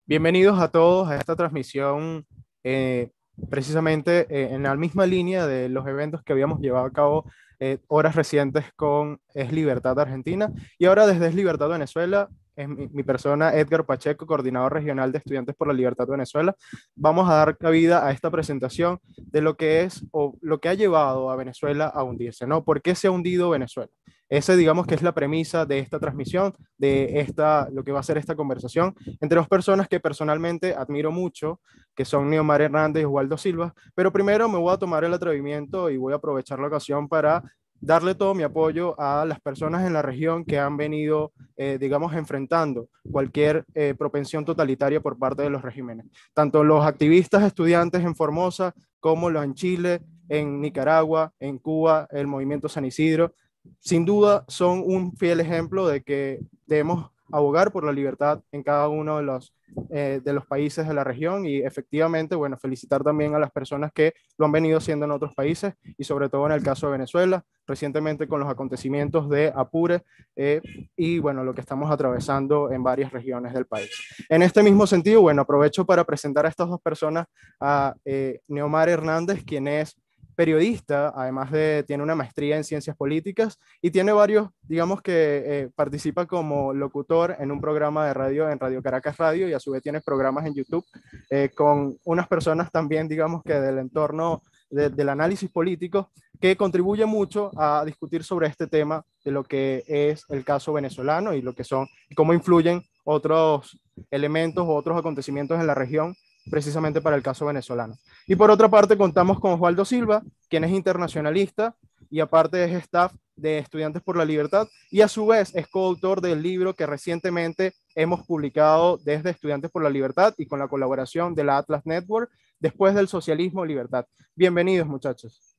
Bienvenidos a todos a esta transmisión, eh, precisamente en la misma línea de los eventos que habíamos llevado a cabo horas recientes con Es Libertad Argentina y ahora desde Es Libertad Venezuela, es mi persona Edgar Pacheco, coordinador regional de Estudiantes por la Libertad de Venezuela. Vamos a dar cabida a esta presentación de lo que es o lo que ha llevado a Venezuela a hundirse, ¿no? ¿Por qué se ha hundido Venezuela? Ese, digamos que es la premisa de esta transmisión, de lo que va a ser esta conversación entre dos personas que personalmente admiro mucho, que son Neomar Hernández y Osvaldo Silva, pero primero me voy a tomar el atrevimiento y voy a aprovechar la ocasión para darle todo mi apoyo a las personas en la región que han venido, digamos, enfrentando cualquier propensión totalitaria por parte de los regímenes. Tanto los activistas estudiantes en Formosa como los en Chile, en Nicaragua, en Cuba, el movimiento San Isidro, sin duda son un fiel ejemplo de que debemos abogar por la libertad en cada uno de los países de la región y efectivamente, bueno, felicitar también a las personas que lo han venido haciendo en otros países y sobre todo en el caso de Venezuela, recientemente con los acontecimientos de Apure eh, y bueno, lo que estamos atravesando en varias regiones del país. En este mismo sentido, bueno, aprovecho para presentar a estas dos personas, a Neomar Hernández, quien es periodista, además de, tiene una maestría en ciencias políticas y tiene varios, digamos que participa como locutor en un programa de radio en Radio Caracas Radio y a su vez tiene programas en YouTube con unas personas también, digamos que del entorno del análisis político que contribuye mucho a discutir sobre este tema de lo que es el caso venezolano y lo que son, cómo influyen otros elementos o otros acontecimientos en la región precisamente para el caso venezolano. Y por otra parte contamos con Osvaldo Silva, quien es internacionalista y aparte es staff de Estudiantes por la Libertad y a su vez es coautor del libro que recientemente hemos publicado desde Estudiantes por la Libertad y con la colaboración de la Atlas Network, Después del Socialismo, Libertad. Bienvenidos, muchachos.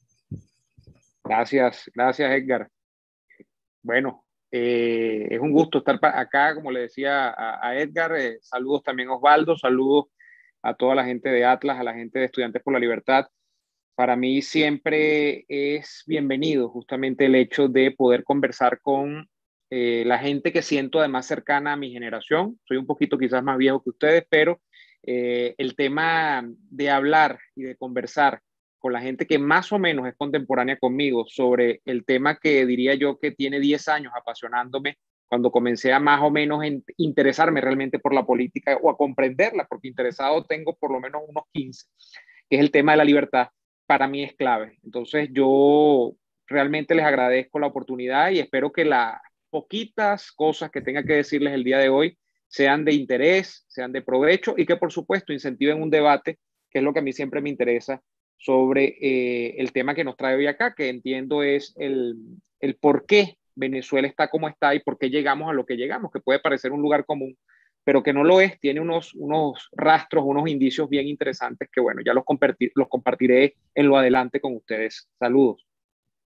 Gracias, gracias Edgar. Bueno, es un gusto estar acá, como le decía a Edgar. Saludos también a Osvaldo, saludos a toda la gente de Atlas, a la gente de Estudiantes por la Libertad. Para mí siempre es bienvenido justamente el hecho de poder conversar con la gente que siento además cercana a mi generación. Soy un poquito quizás más viejo que ustedes, pero el tema de hablar y de conversar con la gente que más o menos es contemporánea conmigo sobre el tema que diría yo que tiene 10 años apasionándome cuando comencé a más o menos interesarme realmente por la política o a comprenderla, porque interesado tengo por lo menos unos 15, que es el tema de la libertad, para mí es clave. Entonces yo realmente les agradezco la oportunidad y espero que las poquitas cosas que tenga que decirles el día de hoy sean de interés, sean de provecho y que por supuesto incentiven un debate, que es lo que a mí siempre me interesa, sobre el tema que nos trae hoy acá, que entiendo es el por qué Venezuela está como está y por qué llegamos a lo que llegamos, que puede parecer un lugar común, pero que no lo es, tiene unos rastros, unos indicios bien interesantes que, bueno, ya los compartiré en lo adelante con ustedes. Saludos.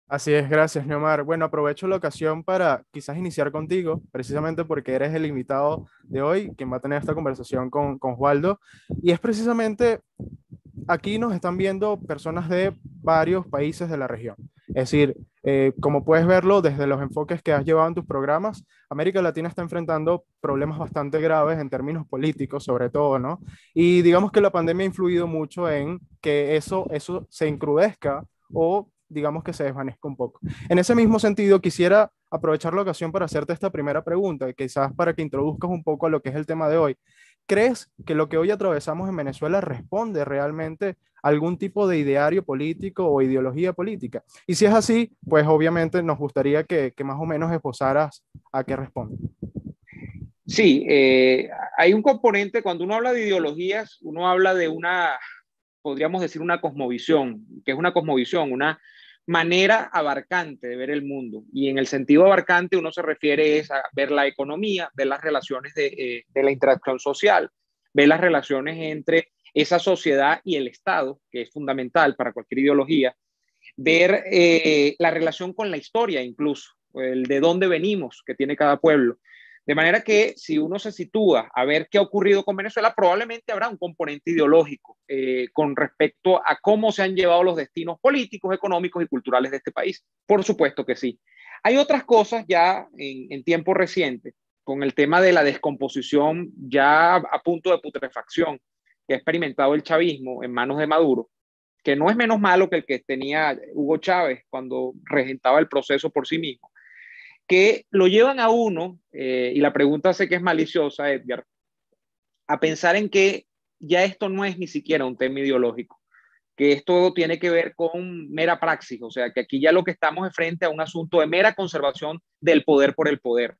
Así es, gracias, Neomar. Bueno, aprovecho la ocasión para quizás iniciar contigo, precisamente porque eres el invitado de hoy, quien va a tener esta conversación con Osvaldo. Y es precisamente aquí nos están viendo personas de varios países de la región. Es decir, como puedes verlo desde los enfoques que has llevado en tus programas, América Latina está enfrentando problemas bastante graves en términos políticos, sobre todo, ¿no? Y digamos que la pandemia ha influido mucho en que eso se encrudezca o digamos que se desvanezca un poco. En ese mismo sentido, quisiera aprovechar la ocasión para hacerte esta primera pregunta, quizás para que introduzcas un poco a lo que es el tema de hoy. ¿Crees que lo que hoy atravesamos en Venezuela responde realmente a algún tipo de ideario político o ideología política? Y si es así, pues obviamente nos gustaría que más o menos esbozaras a qué responde. Sí, hay un componente, cuando uno habla de ideologías, uno habla de una, podríamos decir, una cosmovisión, que es una cosmovisión, una manera abarcante de ver el mundo. Y en el sentido abarcante uno se refiere es a ver la economía, ver las relaciones de la interacción social, ver las relaciones entre esa sociedad y el Estado, que es fundamental para cualquier ideología, ver la relación con la historia incluso, el de dónde venimos que tiene cada pueblo. De manera que si uno se sitúa a ver qué ha ocurrido con Venezuela, probablemente habrá un componente ideológico con respecto a cómo se han llevado los destinos políticos, económicos y culturales de este país. Por supuesto que sí. Hay otras cosas ya en tiempo reciente con el tema de la descomposición ya a punto de putrefacción que ha experimentado el chavismo en manos de Maduro, que no es menos malo que el que tenía Hugo Chávez cuando regentaba el proceso por sí mismo, que lo llevan a uno, y la pregunta sé que es maliciosa, Edgar, a pensar en que ya esto no es ni siquiera un tema ideológico, que esto tiene que ver con mera praxis, o sea, que aquí ya lo que estamos es frente a un asunto de mera conservación del poder por el poder.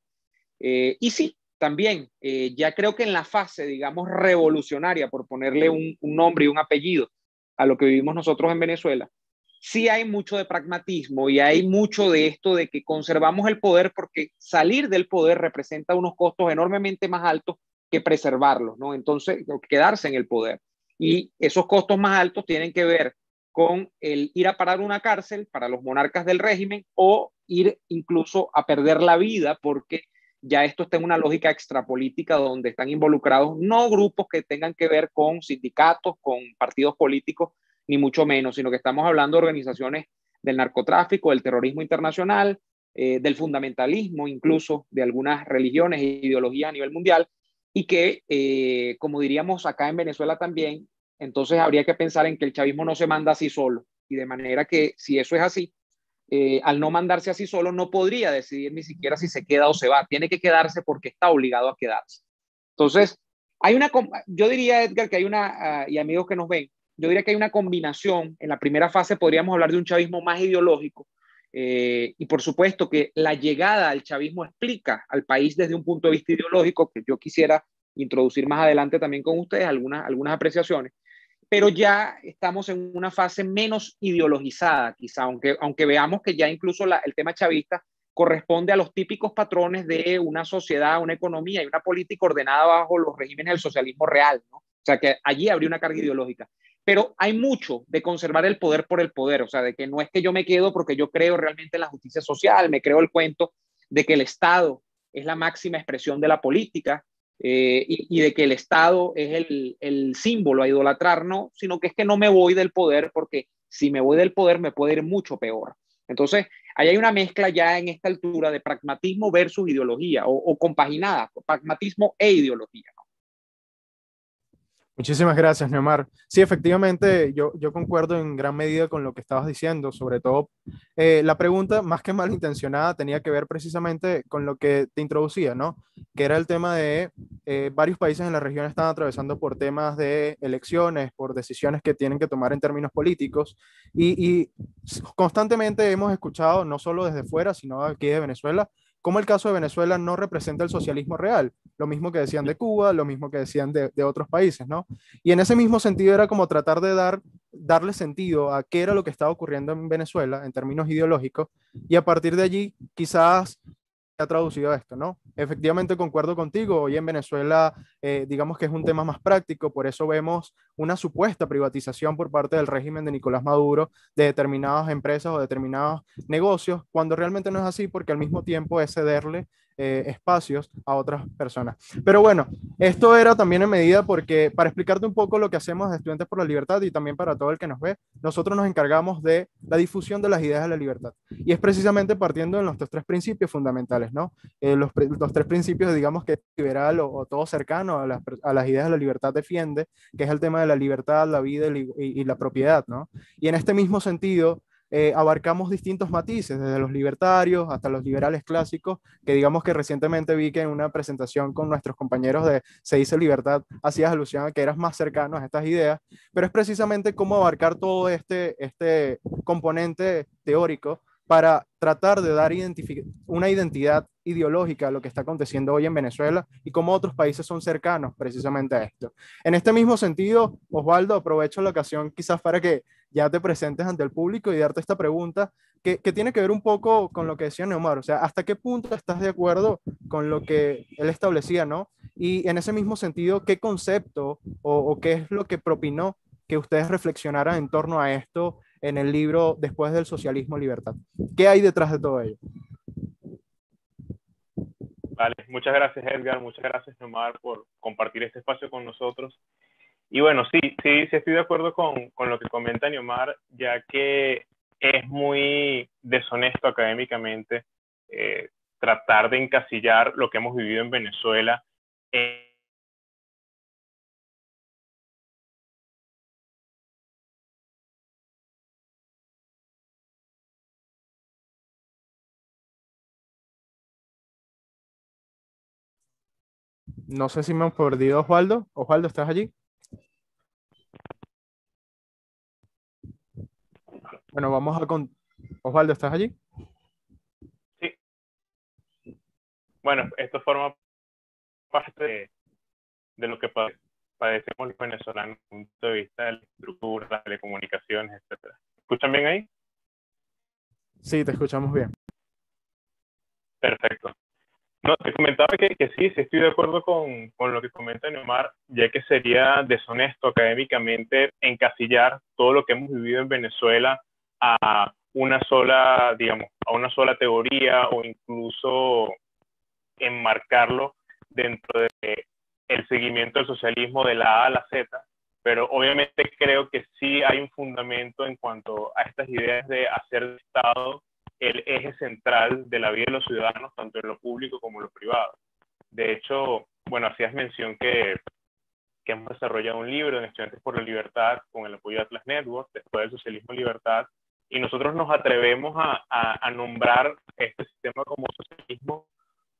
Y sí, también, ya creo que en la fase, digamos, revolucionaria, por ponerle un nombre y un apellido a lo que vivimos nosotros en Venezuela, sí hay mucho de pragmatismo y hay mucho de esto de que conservamos el poder porque salir del poder representa unos costos enormemente más altos que preservarlos, ¿no? Entonces, quedarse en el poder. Y esos costos más altos tienen que ver con el ir a parar una cárcel para los monarcas del régimen o ir incluso a perder la vida porque ya esto está en una lógica extrapolítica donde están involucrados no grupos que tengan que ver con sindicatos, con partidos políticos, ni mucho menos, sino que estamos hablando de organizaciones del narcotráfico, del terrorismo internacional, del fundamentalismo, incluso de algunas religiones e ideologías a nivel mundial, y que, como diríamos acá en Venezuela también, entonces habría que pensar en que el chavismo no se manda así solo, y de manera que si eso es así, al no mandarse así solo, no podría decidir ni siquiera si se queda o se va. Tiene que quedarse porque está obligado a quedarse. Entonces, yo diría, Edgar, que hay una, y amigos que nos ven, yo diría que hay una combinación. En la primera fase podríamos hablar de un chavismo más ideológico. Y por supuesto que la llegada al chavismo explica al país desde un punto de vista ideológico, que yo quisiera introducir más adelante también con ustedes algunas apreciaciones, pero ya estamos en una fase menos ideologizada, quizá, aunque veamos que ya incluso el tema chavista corresponde a los típicos patrones de una sociedad, una economía y una política ordenada bajo los regímenes del socialismo real, ¿no? O sea, que allí habría una carga ideológica. Pero hay mucho de conservar el poder por el poder, o sea, de que no es que yo me quedo porque yo creo realmente en la justicia social, me creo el cuento de que el Estado es la máxima expresión de la política, y de que el Estado es el símbolo a idolatrar, no, sino que es que no me voy del poder porque si me voy del poder me puede ir mucho peor. Entonces, ahí hay una mezcla ya en esta altura de pragmatismo versus ideología o compaginada, pragmatismo e ideología, ¿no? Muchísimas gracias, Neomar. Sí, efectivamente, yo concuerdo en gran medida con lo que estabas diciendo, sobre todo la pregunta, más que malintencionada, tenía que ver precisamente con lo que te introducía, ¿no? Que era el tema de varios países en la región están atravesando por temas de elecciones, por decisiones que tienen que tomar en términos políticos, y constantemente hemos escuchado, no solo desde fuera, sino aquí de Venezuela, cómo el caso de Venezuela no representa el socialismo real. Lo mismo que decían de Cuba, lo mismo que decían de otros países, ¿no? Y en ese mismo sentido era como tratar de darle sentido a qué era lo que estaba ocurriendo en Venezuela en términos ideológicos y a partir de allí quizás ha traducido esto, ¿no? Efectivamente concuerdo contigo, hoy en Venezuela digamos que es un tema más práctico, por eso vemos una supuesta privatización por parte del régimen de Nicolás Maduro de determinadas empresas o determinados negocios, cuando realmente no es así porque al mismo tiempo es cederle espacios a otras personas. Pero bueno, esto era también en medida porque para explicarte un poco lo que hacemos de Estudiantes por la Libertad y también para todo el que nos ve, nosotros nos encargamos de la difusión de las ideas de la libertad. Y es precisamente partiendo de nuestros tres principios fundamentales, ¿no? Los tres principios, digamos que liberal o todo cercano a las ideas de la libertad defiende, que es el tema de la libertad, la vida y la propiedad, ¿no? Y en este mismo sentido, abarcamos distintos matices, desde los libertarios hasta los liberales clásicos, que digamos que recientemente vi que en una presentación con nuestros compañeros de Se dice Libertad hacías alusión a que eras más cercano a estas ideas, pero es precisamente cómo abarcar todo este componente teórico para tratar de dar una identidad ideológica a lo que está aconteciendo hoy en Venezuela y cómo otros países son cercanos precisamente a esto. En este mismo sentido, Osvaldo, aprovecho la ocasión quizás para que ya te presentes ante el público y darte esta pregunta que tiene que ver un poco con lo que decía Neomar, o sea, ¿hasta qué punto estás de acuerdo con lo que él establecía, ¿no? Y en ese mismo sentido, ¿qué concepto o qué es lo que propinó que ustedes reflexionaran en torno a esto en el libro Después del Socialismo Libertad? ¿Qué hay detrás de todo ello? Vale, muchas gracias Edgar, muchas gracias Nomar por compartir este espacio con nosotros. Y bueno, sí estoy de acuerdo con lo que comenta Neomar, ya que es muy deshonesto académicamente tratar de encasillar lo que hemos vivido en Venezuela en No sé si me han perdido, Osvaldo. Osvaldo, ¿estás allí? Bueno, vamos a con... Osvaldo, ¿estás allí? sí, bueno, esto forma parte de lo que padecemos los venezolanos desde el punto de vista de la estructura, las telecomunicaciones, etcétera. ¿Escuchan bien ahí? Sí, te escuchamos bien. Perfecto. No, te comentaba que sí estoy de acuerdo con lo que comenta Neomar, ya que sería deshonesto académicamente encasillar todo lo que hemos vivido en Venezuela a una sola, digamos, a una sola teoría o incluso enmarcarlo dentro de el seguimiento del socialismo de la A a la Z, pero obviamente creo que sí hay un fundamento en cuanto a estas ideas de hacer del Estado el eje central de la vida de los ciudadanos, tanto en lo público como en lo privado. De hecho, bueno, hacías mención que hemos desarrollado un libro en Estudiantes por la Libertad con el apoyo de Atlas Network, después del socialismo y libertad, y nosotros nos atrevemos a nombrar este sistema como socialismo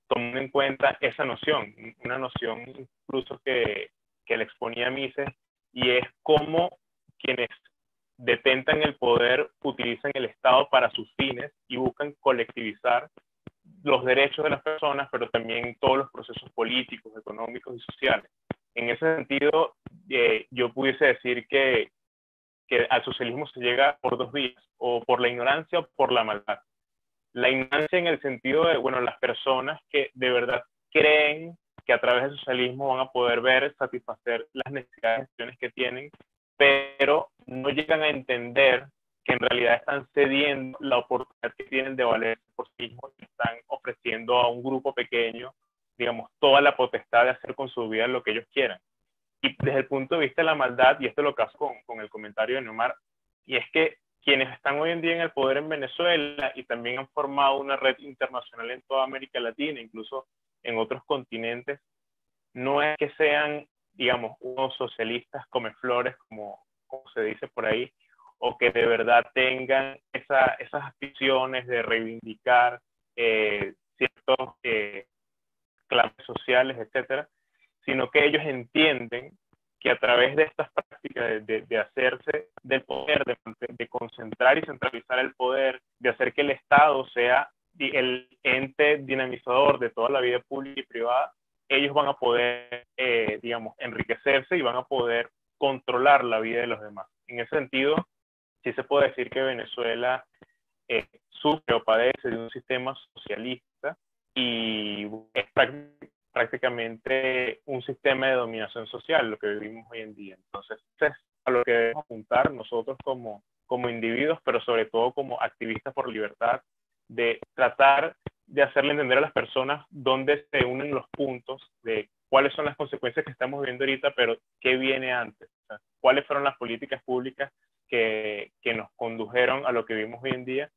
tomando en cuenta esa noción, una noción incluso que le exponía Mises, y es cómo quienes detentan el poder utilizan el Estado para sus fines y buscan colectivizar los derechos de las personas, pero también todos los procesos políticos, económicos y sociales. En ese sentido, yo pudiese decir que al socialismo se llega por dos vías, o por la ignorancia o por la maldad. La ignorancia en el sentido de, bueno, las personas que de verdad creen que a través del socialismo van a poder ver, satisfacer las necesidades que tienen, pero no llegan a entender que en realidad están cediendo la oportunidad que tienen de valer por sí mismos y están ofreciendo a un grupo pequeño, digamos, toda la potestad de hacer con su vida lo que ellos quieran. Y desde el punto de vista de la maldad, y esto lo caso con el comentario de Neomar, y es que quienes están hoy en día en el poder en Venezuela y también han formado una red internacional en toda América Latina, incluso en otros continentes, no es que sean, digamos, unos socialistas comeflores, como se dice por ahí, o que de verdad tengan esas aficiones de reivindicar ciertos claves sociales, etcétera, sino que ellos entienden que a través de estas prácticas de hacerse del poder, de concentrar y centralizar el poder, de hacer que el Estado sea el ente dinamizador de toda la vida pública y privada, ellos van a poder, digamos, enriquecerse y van a poder controlar la vida de los demás. En ese sentido, sí se puede decir que Venezuela sufre o padece de un sistema socialista y es prácticamente un sistema de dominación social, lo que vivimos hoy en día. Entonces, es a lo que debemos apuntar nosotros como individuos, pero sobre todo como activistas por libertad, de tratar de hacerle entender a las personas dónde se unen los puntos de cuáles son las consecuencias que estamos viviendo ahorita, pero qué viene antes. O sea, cuáles fueron las políticas públicas que nos condujeron a lo que vivimos hoy en día.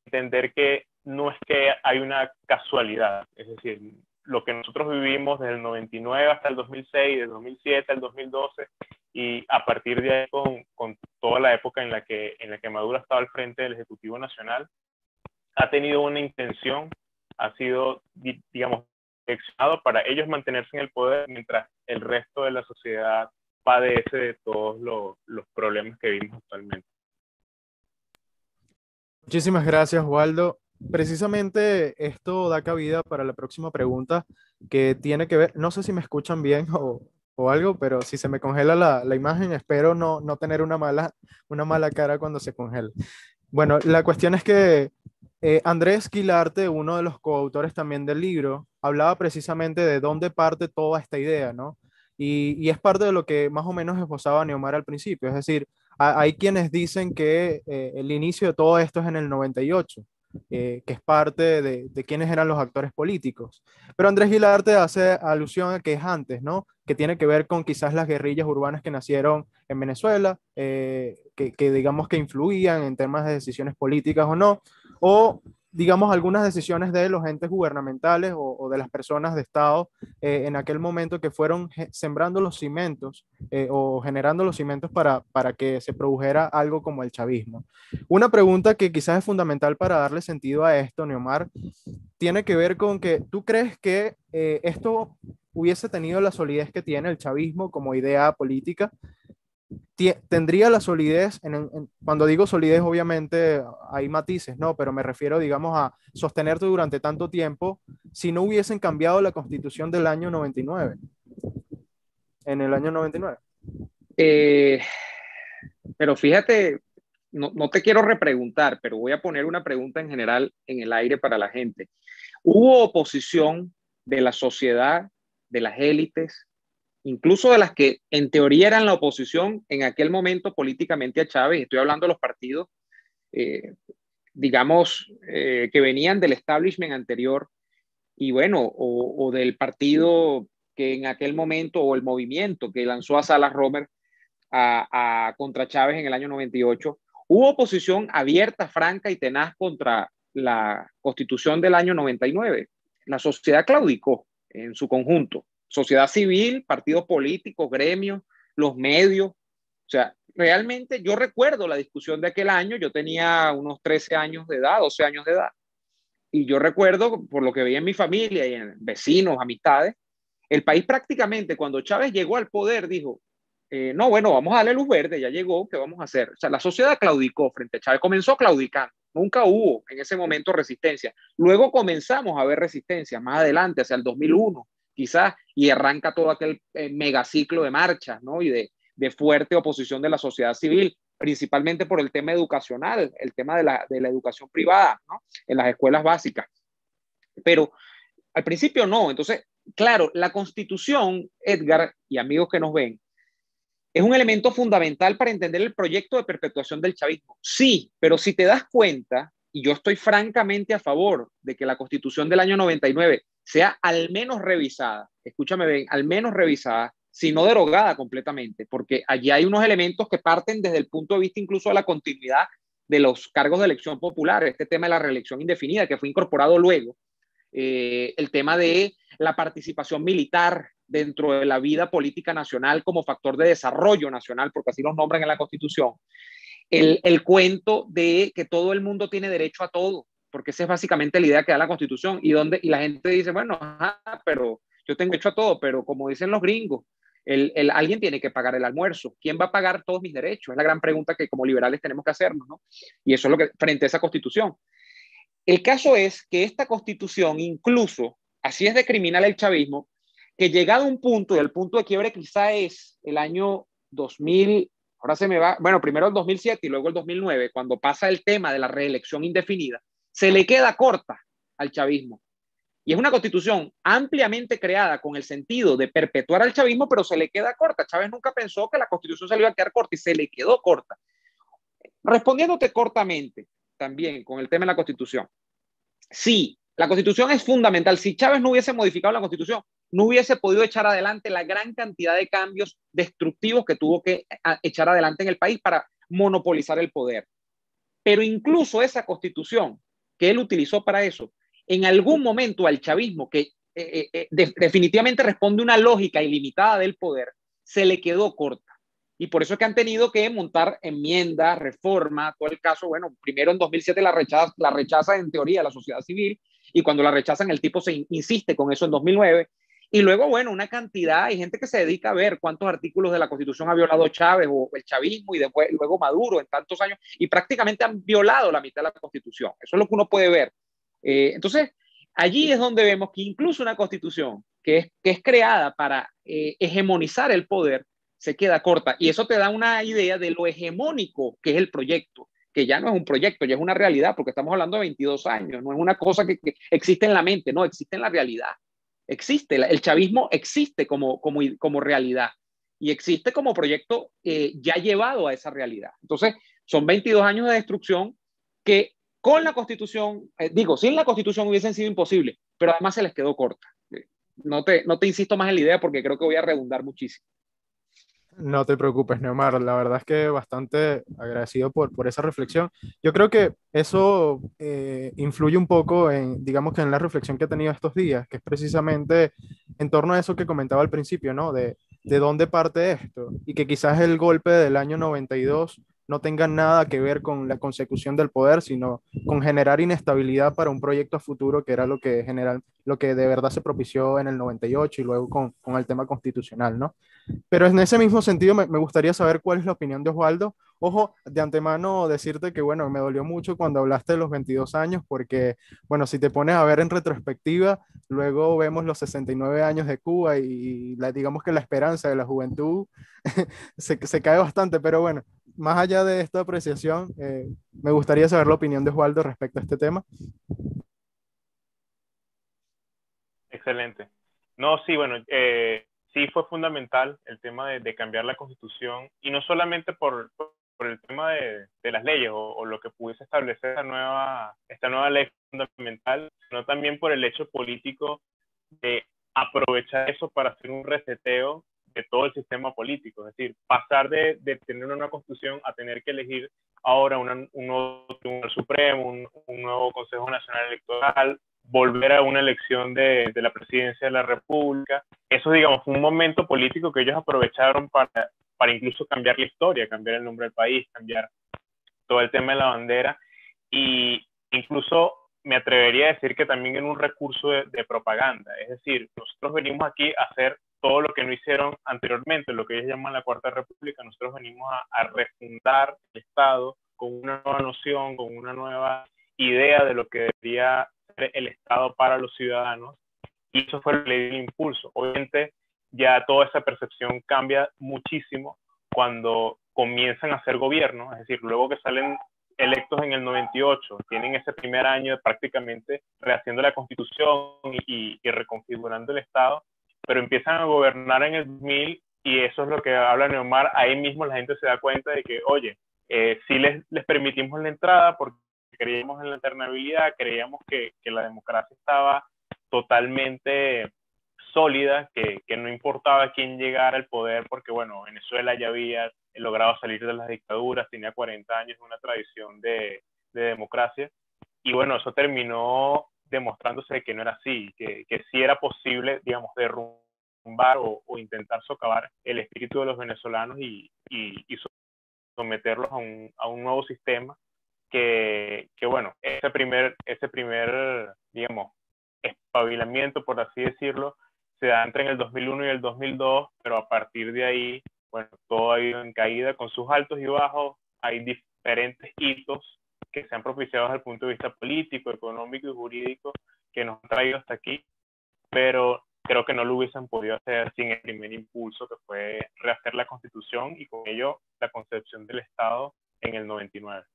Entender que no es que hay una casualidad, es decir, lo que nosotros vivimos desde el 99 hasta el 2006, del 2007 al 2012, y a partir de ahí con toda la época en la que Maduro ha estado al frente del Ejecutivo Nacional, ha tenido una intención, ha sido, digamos, direccionado para ellos mantenerse en el poder mientras el resto de la sociedad padece de todos los problemas que vivimos actualmente. Muchísimas gracias, Waldo. Precisamente esto da cabida para la próxima pregunta que tiene que ver, no sé si me escuchan bien o algo, pero si se me congela la imagen, espero no tener una mala cara cuando se congele. Bueno, la cuestión es que Andrés Quilarte, uno de los coautores también del libro, hablaba precisamente de dónde parte toda esta idea, ¿no? Y es parte de lo que más o menos esbozaba Neomar al principio, es decir, hay quienes dicen que el inicio de todo esto es en el 98, que es parte de quiénes eran los actores políticos. Pero Andrés Guilarte hace alusión a que es antes, ¿no? Que tiene que ver con quizás las guerrillas urbanas que nacieron en Venezuela, que digamos que influían en temas de decisiones políticas o no, o digamos, algunas decisiones de los entes gubernamentales o de las personas de Estado en aquel momento que fueron sembrando los cimientos o generando los cimientos para que se produjera algo como el chavismo. Una pregunta que quizás es fundamental para darle sentido a esto, Neomar, tiene que ver con que tú crees que esto hubiese tenido la solidez que tiene el chavismo como idea política, tendría la solidez, cuando digo solidez obviamente hay matices, ¿no? Pero me refiero, digamos, a sostenerte durante tanto tiempo si no hubiesen cambiado la constitución del año 99, en el año 99. Pero fíjate, no te quiero repreguntar, pero voy a poner una pregunta en general en el aire para la gente. ¿Hubo oposición de la sociedad, de las élites, incluso de las que en teoría eran la oposición en aquel momento políticamente a Chávez? Estoy hablando de los partidos, digamos, que venían del establishment anterior y bueno, o del partido que en aquel momento, o el movimiento que lanzó a Salas Romer contra Chávez en el año 98. Hubo oposición abierta, franca y tenaz contra la Constitución del año 99. La sociedad claudicó en su conjunto. Sociedad civil, partidos políticos, gremios, los medios. O sea, realmente yo recuerdo la discusión de aquel año. Yo tenía unos 13 años de edad, 12 años de edad. Y yo recuerdo, por lo que veía en mi familia y en vecinos, amistades, el país prácticamente cuando Chávez llegó al poder dijo, no, bueno, vamos a darle luz verde, ya llegó, ¿qué vamos a hacer? O sea, la sociedad claudicó frente a Chávez, comenzó claudicando, nunca hubo en ese momento resistencia. Luego comenzamos a ver resistencia, más adelante, hacia el 2001, quizás, y arranca todo aquel megaciclo de marchas, ¿no? Y de fuerte oposición de la sociedad civil, principalmente por el tema educacional, el tema de la educación privada, ¿no? En las escuelas básicas. Pero al principio no. Entonces, claro, la Constitución, Edgar y amigos que nos ven, es un elemento fundamental para entender el proyecto de perpetuación del chavismo. Sí, pero si te das cuenta, y yo estoy francamente a favor de que la Constitución del año 99 sea al menos revisada, escúchame bien, al menos revisada, si no derogada completamente, porque allí hay unos elementos que parten desde el punto de vista incluso de la continuidad de los cargos de elección popular, este tema de la reelección indefinida que fue incorporado luego, el tema de la participación militar dentro de la vida política nacional como factor de desarrollo nacional, porque así los nombran en la Constitución, el cuento de que todo el mundo tiene derecho a todo, porque esa es básicamente la idea que da la Constitución, y la gente dice, bueno, pero yo tengo derecho a todo, pero como dicen los gringos, alguien tiene que pagar el almuerzo. ¿Quién va a pagar todos mis derechos? Es la gran pregunta que como liberales tenemos que hacernos, ¿no? Y eso es lo que frente a esa Constitución. El caso es que esta Constitución, incluso, así es de criminal el chavismo, que llegado a un punto, y el punto de quiebre quizá es el año 2000, ahora se me va, bueno, primero el 2007 y luego el 2009, cuando pasa el tema de la reelección indefinida, se le queda corta al chavismo. Y es una Constitución ampliamente creada con el sentido de perpetuar al chavismo, pero se le queda corta. Chávez nunca pensó que la Constitución se le iba a quedar corta y se le quedó corta. Respondiéndote cortamente también con el tema de la Constitución. Sí, la Constitución es fundamental. Si Chávez no hubiese modificado la Constitución, no hubiese podido echar adelante la gran cantidad de cambios destructivos que tuvo que echar adelante en el país para monopolizar el poder. Pero incluso esa Constitución que él utilizó para eso, en algún momento al chavismo, que definitivamente responde a una lógica ilimitada del poder, se le quedó corta. Y por eso es que han tenido que montar enmiendas, reformas, todo el caso, bueno, primero en 2007 la rechaza en teoría la sociedad civil, y cuando la rechazan el tipo se insiste con eso en 2009, y luego, bueno, una cantidad, hay gente que se dedica a ver cuántos artículos de la Constitución ha violado Chávez o el chavismo y después, luego Maduro en tantos años, y prácticamente han violado la mitad de la Constitución. Eso es lo que uno puede ver. Entonces, allí es donde vemos que incluso una Constitución que es creada para hegemonizar el poder, se queda corta. Y eso te da una idea de lo hegemónico que es el proyecto, que ya no es un proyecto, ya es una realidad, porque estamos hablando de 22 años, no es una cosa que existe en la mente, no, existe en la realidad. Existe, el chavismo existe como realidad y existe como proyecto ya llevado a esa realidad. Entonces, son 22 años de destrucción que con la Constitución, sin la Constitución hubiesen sido imposibles, pero además se les quedó corta. No te insisto más en la idea porque creo que voy a redundar muchísimo. No te preocupes, Neomar. La verdad es que bastante agradecido por esa reflexión. Yo creo que eso influye un poco en, digamos que en la reflexión que he tenido estos días, que es precisamente en torno a eso que comentaba al principio, ¿no? De dónde parte esto y que quizás el golpe del año 92 no tenga nada que ver con la consecución del poder, sino con generar inestabilidad para un proyecto a futuro, que era lo que de verdad se propició en el 98 y luego con el tema constitucional, ¿no? Pero en ese mismo sentido me gustaría saber cuál es la opinión de Osvaldo. Ojo, de antemano decirte que, bueno, me dolió mucho cuando hablaste de los 22 años, porque, bueno, si te pones a ver en retrospectiva, luego vemos los 69 años de Cuba y digamos que la esperanza de la juventud se cae bastante, pero bueno, más allá de esta apreciación, me gustaría saber la opinión de Osvaldo respecto a este tema. Excelente. No, sí, bueno, sí fue fundamental el tema de cambiar la constitución y no solamente por el tema de las leyes o lo que pudiese establecer esta nueva ley fundamental, sino también por el hecho político de aprovechar eso para hacer un reseteo de todo el sistema político, es decir, pasar de tener una constitución a tener que elegir ahora un nuevo Tribunal Supremo, un nuevo Consejo Nacional Electoral, volver a una elección de la presidencia de la República. Eso, digamos, fue un momento político que ellos aprovecharon para incluso cambiar la historia, cambiar el nombre del país, cambiar todo el tema de la bandera y incluso me atrevería a decir que también en un recurso de propaganda. Es decir, nosotros venimos aquí a hacer todo lo que no hicieron anteriormente, lo que ellos llaman la Cuarta República. Nosotros venimos a refundar el Estado con una nueva noción, con una nueva idea de lo que debería ser el Estado para los ciudadanos. Y eso fue lo que le dio el impulso. Obviamente ya toda esa percepción cambia muchísimo cuando comienzan a hacer gobierno, es decir, luego que salen electos en el 98, tienen ese primer año de prácticamente rehaciendo la constitución y reconfigurando el Estado, pero empiezan a gobernar en el 2000 y eso es lo que habla Neomar, ahí mismo la gente se da cuenta de que, oye, sí les permitimos la entrada porque creíamos en la alternabilidad, creíamos que la democracia estaba totalmente sólida, que no importaba quién llegara al poder, porque bueno, Venezuela ya había logrado salir de las dictaduras, tenía 40 años, una tradición de democracia, y bueno, eso terminó demostrándose que no era así, que sí era posible, digamos, derrumbar o intentar socavar el espíritu de los venezolanos y someterlos a un nuevo sistema que bueno, ese primer, digamos, espabilamiento, por así decirlo, se da entre en el 2001 y el 2002, pero a partir de ahí, bueno, todo ha ido en caída con sus altos y bajos, hay diferentes hitos que se han propiciado desde el punto de vista político, económico y jurídico que nos han traído hasta aquí, pero creo que no lo hubiesen podido hacer sin el primer impulso que fue rehacer la Constitución y con ello la concepción del Estado en el 99.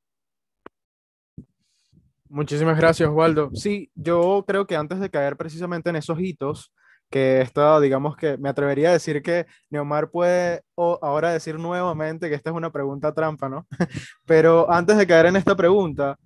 Muchísimas gracias, Osvaldo. Sí, yo creo que antes de caer precisamente en esos hitos, que está, digamos que me atrevería a decir que Neomar puede ahora decir nuevamente que esta es una pregunta trampa, ¿no? Pero antes de caer en esta pregunta,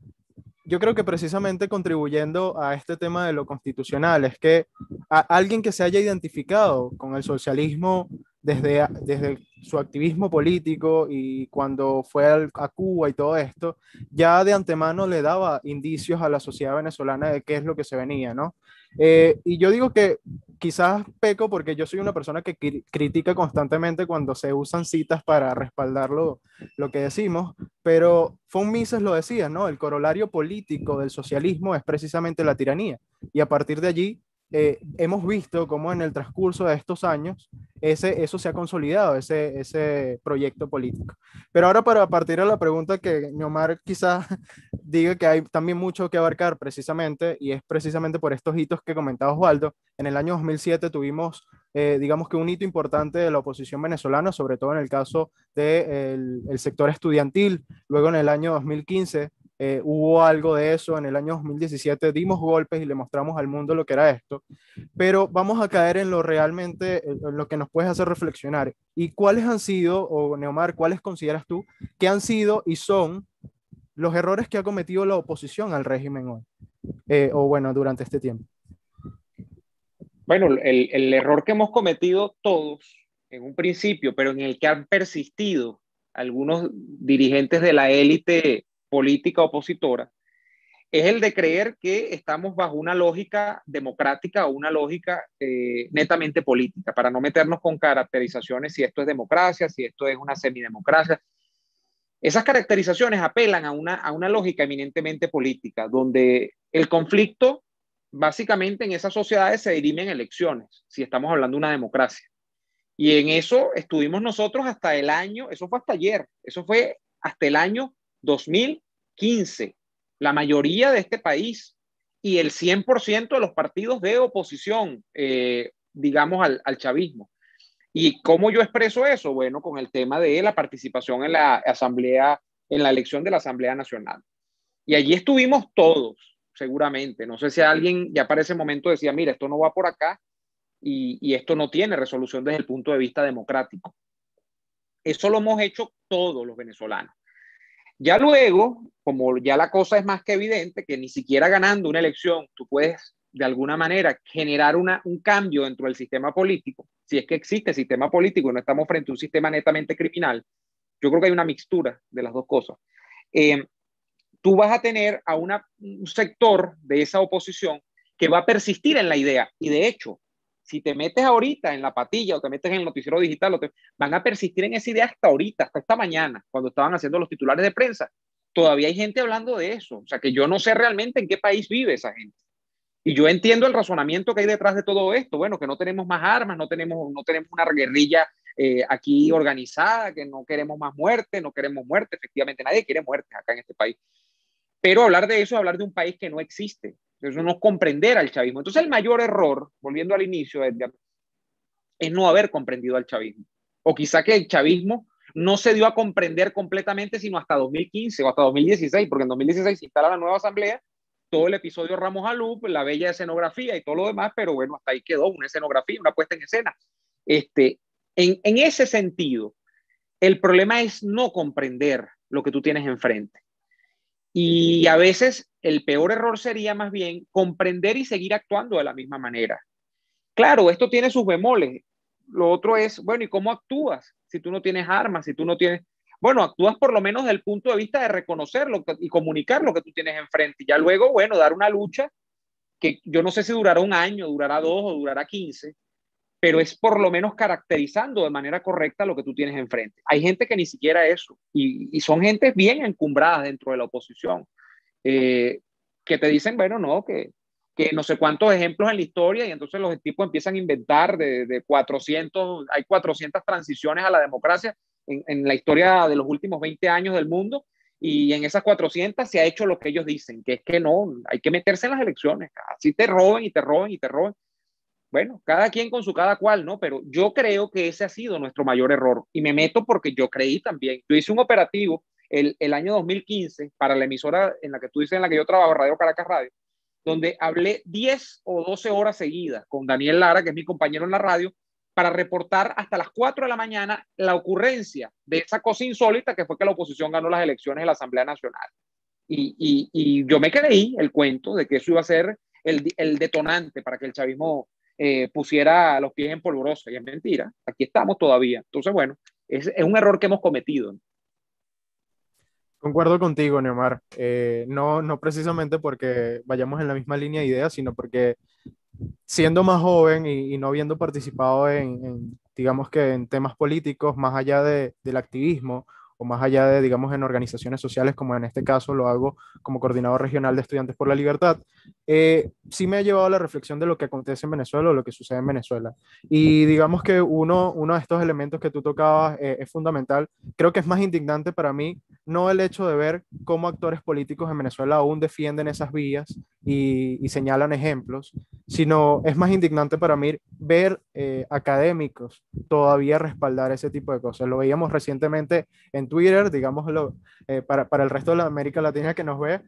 yo creo que precisamente contribuyendo a este tema de lo constitucional es que alguien que se haya identificado con el socialismo desde su activismo político y cuando fue a Cuba y todo esto, ya de antemano le daba indicios a la sociedad venezolana de qué es lo que se venía, ¿no? Y yo digo que quizás peco porque yo soy una persona que critica constantemente cuando se usan citas para respaldar lo que decimos, pero von Mises lo decía, ¿no? El corolario político del socialismo es precisamente la tiranía. Y a partir de allí hemos visto cómo en el transcurso de estos años eso se ha consolidado, ese proyecto político. Pero ahora para partir a la pregunta que Neomar quizás diga que hay también mucho que abarcar precisamente, y es precisamente por estos hitos que comentaba Osvaldo. En el año 2007 tuvimos, digamos que un hito importante de la oposición venezolana, sobre todo en el caso del el sector estudiantil. Luego en el año 2015 hubo algo de eso, en el año 2017 dimos golpes y le mostramos al mundo lo que era esto, pero vamos a caer en lo realmente, en lo que nos puedes hacer reflexionar. ¿Y cuáles han sido, o Neomar, cuáles consideras tú que han sido y son los errores que ha cometido la oposición al régimen hoy, o bueno, durante este tiempo? Bueno, el error que hemos cometido todos en un principio, pero en el que han persistido algunos dirigentes de la élite política opositora, es el de creer que estamos bajo una lógica democrática o una lógica netamente política, para no meternos con caracterizaciones si esto es democracia, si esto es una semidemocracia. Esas caracterizaciones apelan a una lógica eminentemente política, donde el conflicto básicamente en esas sociedades se dirime en elecciones, si estamos hablando de una democracia. Y en eso estuvimos nosotros hasta el año, eso fue hasta ayer, eso fue hasta el año 2015, la mayoría de este país y el 100% de los partidos de oposición, digamos, al chavismo. ¿Y cómo yo expreso eso? Bueno, con el tema de la participación en la asamblea, en la elección de la Asamblea Nacional. Y allí estuvimos todos, seguramente. No sé si alguien ya para ese momento decía, mira, esto no va por acá y esto no tiene resolución desde el punto de vista democrático. Eso lo hemos hecho todos los venezolanos. Ya luego, como ya la cosa es más que evidente, que ni siquiera ganando una elección tú puedes de alguna manera generar un cambio dentro del sistema político, si es que existe sistema político y no estamos frente a un sistema netamente criminal, yo creo que hay una mixtura de las dos cosas. Tú vas a tener a un sector de esa oposición que va a persistir en la idea, y de hecho, si te metes ahorita en la patilla o te metes en el noticiero digital, van a persistir en esa idea hasta ahorita, hasta esta mañana, cuando estaban haciendo los titulares de prensa. Todavía hay gente hablando de eso. O sea, que yo no sé realmente en qué país vive esa gente. Y yo entiendo el razonamiento que hay detrás de todo esto. Bueno, que no tenemos más armas, no tenemos una guerrilla aquí organizada, que no queremos más muerte, no queremos muerte. Efectivamente, nadie quiere muerte acá en este país. Pero hablar de eso es hablar de un país que no existe. Eso no es comprender al chavismo. Entonces el mayor error, volviendo al inicio, Edgar, es no haber comprendido al chavismo. O quizá que el chavismo no se dio a comprender completamente sino hasta 2015 o hasta 2016, porque en 2016 se instala la nueva asamblea, todo el episodio Ramos Alup, la bella escenografía y todo lo demás, pero bueno, hasta ahí quedó una escenografía, una puesta en escena. En ese sentido, el problema es no comprender lo que tú tienes enfrente. Y a veces el peor error sería más bien comprender y seguir actuando de la misma manera. Claro, esto tiene sus bemoles. Lo otro es, bueno, ¿y cómo actúas? Si tú no tienes armas, si tú no tienes... Bueno, actúas por lo menos desde el punto de vista de reconocerlo y comunicar lo que tú tienes enfrente. Y ya luego, bueno, dar una lucha que yo no sé si durará un año, durará 2 o durará 15, pero es por lo menos caracterizando de manera correcta lo que tú tienes enfrente. Hay gente que ni siquiera eso, y son gente bien encumbradas dentro de la oposición, que te dicen, bueno, no, que no sé cuántos ejemplos en la historia, y entonces los tipos empiezan a inventar de 400, hay 400 transiciones a la democracia en la historia de los últimos 20 años del mundo, y en esas 400 se ha hecho lo que ellos dicen, que es que no, hay que meterse en las elecciones, así te roben y te roben y te roben. Bueno, cada quien con su cada cual, ¿no? Pero yo creo que ese ha sido nuestro mayor error. Y me meto porque yo creí también. Yo hice un operativo el año 2015 para la emisora en la que tú dices, en la que yo trabajo, Radio Caracas Radio, donde hablé 10 o 12 horas seguidas con Daniel Lara, que es mi compañero en la radio, para reportar hasta las 4 de la mañana la ocurrencia de esa cosa insólita que fue que la oposición ganó las elecciones de la Asamblea Nacional. Y yo me creí el cuento de que eso iba a ser el detonante para que el chavismo pusiera los pies en polvorosa, y es mentira, aquí estamos todavía. Entonces, bueno, es un error que hemos cometido. Concuerdo contigo, Neomar. No precisamente porque vayamos en la misma línea de ideas, sino porque siendo más joven y no habiendo participado digamos que en temas políticos, más allá del activismo o más allá de, digamos, en organizaciones sociales, como en este caso lo hago como coordinador regional de Estudiantes por la Libertad, sí me ha llevado a la reflexión de lo que acontece en Venezuela o lo que sucede en Venezuela. Y digamos que uno de estos elementos que tú tocabas es fundamental. Creo que es más indignante para mí no el hecho de ver cómo actores políticos en Venezuela aún defienden esas vías y señalan ejemplos, sino es más indignante para mí ver académicos todavía respaldar ese tipo de cosas. Lo veíamos recientemente en Twitter, digámoslo, para el resto de la América Latina que nos ve,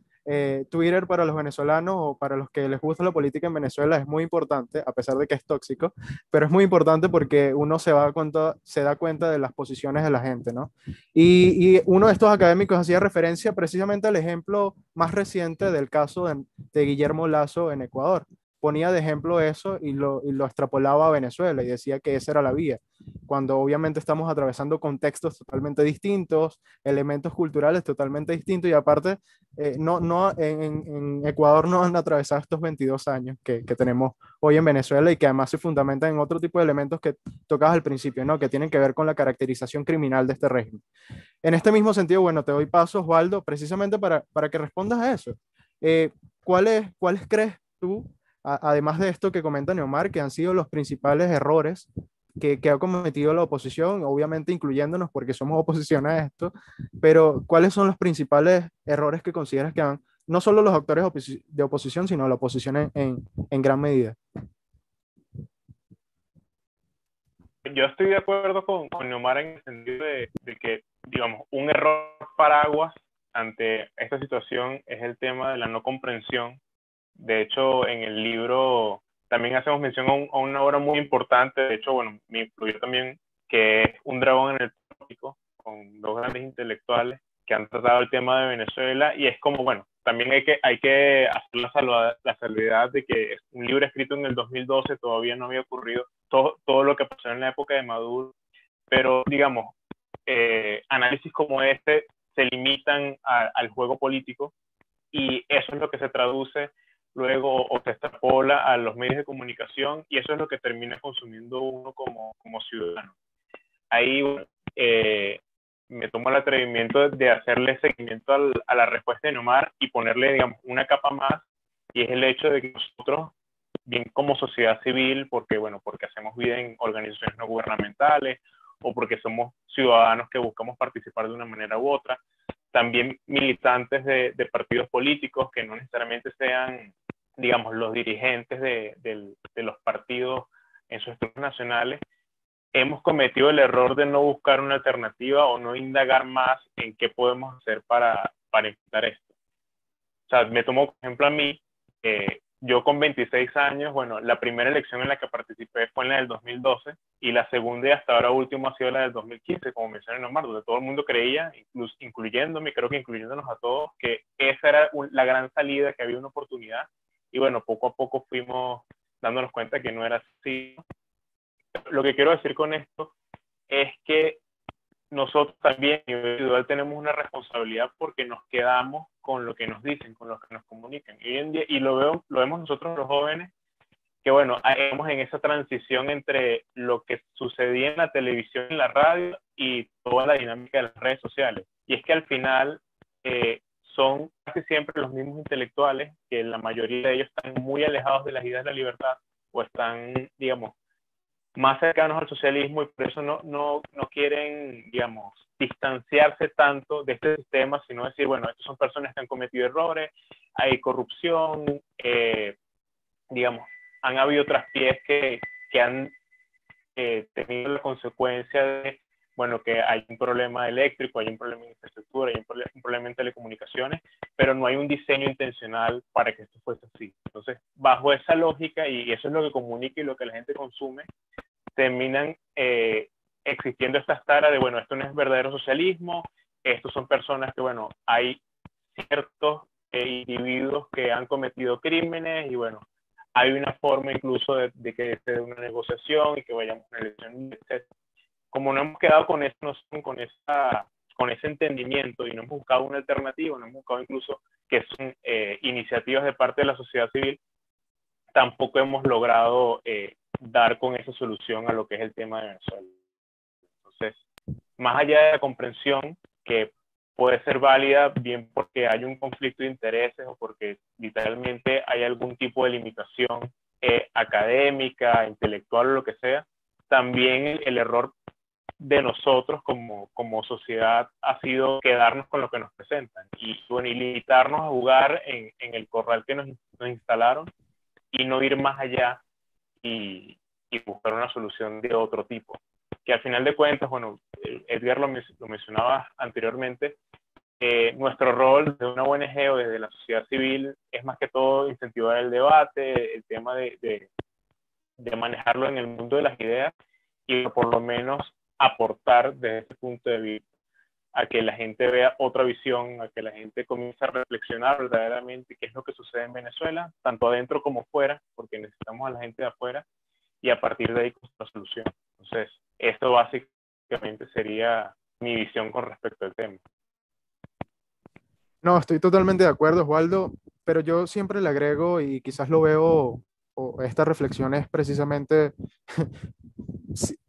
Twitter para los venezolanos o para los que les gusta la política en Venezuela es muy importante, a pesar de que es tóxico, pero es muy importante porque uno se da cuenta de las posiciones de la gente, ¿no? Y uno de estos académicos hacía referencia precisamente al ejemplo más reciente del caso de Guillermo Lasso en Ecuador, ponía de ejemplo eso y lo extrapolaba a Venezuela y decía que esa era la vía, cuando obviamente estamos atravesando contextos totalmente distintos, elementos culturales totalmente distintos y aparte, en Ecuador no han atravesado estos 22 años que tenemos hoy en Venezuela y que además se fundamentan en otro tipo de elementos que tocabas al principio, ¿no? Que tienen que ver con la caracterización criminal de este régimen. En este mismo sentido, bueno, te doy paso, Osvaldo, precisamente para que respondas a eso. ¿Cuáles crees tú, además de esto que comenta Neomar, que han sido los principales errores que ha cometido la oposición, obviamente incluyéndonos porque somos oposición a esto, pero cuáles son los principales errores que consideras que han, no solo los actores de oposición, sino la oposición en gran medida? Yo estoy de acuerdo con Neomar en el sentido de que, digamos, un error paraguas ante esta situación es el tema de la no comprensión. De hecho, en el libro también hacemos mención a una obra muy importante, de hecho, bueno, me influyó también, que es Un dragón en el trópico, con dos grandes intelectuales que han tratado el tema de Venezuela, y es como, bueno, también hay que hacer la salvedad de que es un libro escrito en el 2012, todavía no había ocurrido todo lo que pasó en la época de Maduro, pero digamos, análisis como este se limitan al juego político, y eso es lo que se traduce luego o se extrapola a los medios de comunicación, y eso es lo que termina consumiendo uno como ciudadano. Ahí me tomo el atrevimiento de hacerle seguimiento a la respuesta de Neomar y ponerle, digamos, una capa más, y es el hecho de que nosotros, bien como sociedad civil, porque, bueno, porque hacemos vida en organizaciones no gubernamentales o porque somos ciudadanos que buscamos participar de una manera u otra, también militantes de partidos políticos que no necesariamente sean, digamos, los dirigentes de los partidos en sus estructuras nacionales, hemos cometido el error de no buscar una alternativa o no indagar más en qué podemos hacer para evitar esto. O sea, me tomo por ejemplo a mí, yo con 26 años, bueno, la primera elección en la que participé fue en la del 2012 y la segunda y hasta ahora última ha sido la del 2015, como mencioné Omar, donde todo el mundo creía, incluyéndome, creo que incluyéndonos a todos, que esa era la gran salida, que había una oportunidad, y bueno, poco a poco fuimos dándonos cuenta que no era así. Lo que quiero decir con esto es que nosotros también, a nivel individual, tenemos una responsabilidad porque nos quedamos con lo que nos dicen, con lo que nos comunican. Y hoy en día, y lo vemos nosotros los jóvenes, que bueno, estamos en esa transición entre lo que sucedía en la televisión y la radio y toda la dinámica de las redes sociales. Y es que al final son casi siempre los mismos intelectuales, que la mayoría de ellos están muy alejados de las ideas de la libertad o están, digamos, más cercanos al socialismo, y por eso no quieren, digamos, distanciarse tanto de este sistema, sino decir, bueno, estas son personas que han cometido errores, hay corrupción, digamos, han habido traspiés que han tenido la consecuencia de, bueno, que hay un problema eléctrico, hay un problema en infraestructura, hay un problema en telecomunicaciones, pero no hay un diseño intencional para que esto fuese así. Entonces, bajo esa lógica, y eso es lo que comunica y lo que la gente consume, terminan existiendo estas taras de, bueno, esto no es verdadero socialismo, estos son personas que, bueno, hay ciertos individuos que han cometido crímenes y, bueno, hay una forma incluso de que se dé una negociación y que vayamos a una elección, etc. Como no hemos quedado con eso, con ese entendimiento y no hemos buscado una alternativa, no hemos buscado incluso que son iniciativas de parte de la sociedad civil, tampoco hemos logrado dar con esa solución a lo que es el tema de Venezuela. Entonces, más allá de la comprensión, que puede ser válida bien porque hay un conflicto de intereses o porque literalmente hay algún tipo de limitación académica, intelectual o lo que sea, también el error de nosotros como sociedad ha sido quedarnos con lo que nos presentan y, bueno, y limitarnos a jugar en el corral que nos instalaron y no ir más allá y buscar una solución de otro tipo. Que al final de cuentas, bueno, Edgar lo mencionaba anteriormente, nuestro rol desde una ONG o desde la sociedad civil es más que todo incentivar el debate, el tema de manejarlo en el mundo de las ideas y por lo menos aportar desde ese punto de vista. a que la gente vea otra visión, a que la gente comience a reflexionar verdaderamente qué es lo que sucede en Venezuela, tanto adentro como fuera, porque necesitamos a la gente de afuera, y a partir de ahí construir la solución. Entonces, esto básicamente sería mi visión con respecto al tema. No, estoy totalmente de acuerdo, Osvaldo, pero yo siempre le agrego y quizás lo veo, o esta reflexión es precisamente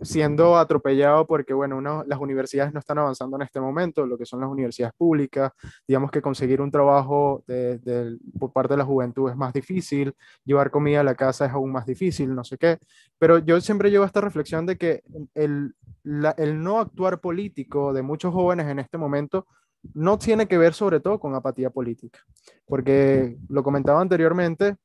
siendo atropellado porque, bueno, las universidades no están avanzando en este momento, lo que son las universidades públicas, digamos que conseguir un trabajo por parte de la juventud es más difícil, llevar comida a la casa es aún más difícil, no sé qué, pero yo siempre llevo esta reflexión de que el no actuar político de muchos jóvenes en este momento no tiene que ver sobre todo con apatía política, porque lo comentaba anteriormente,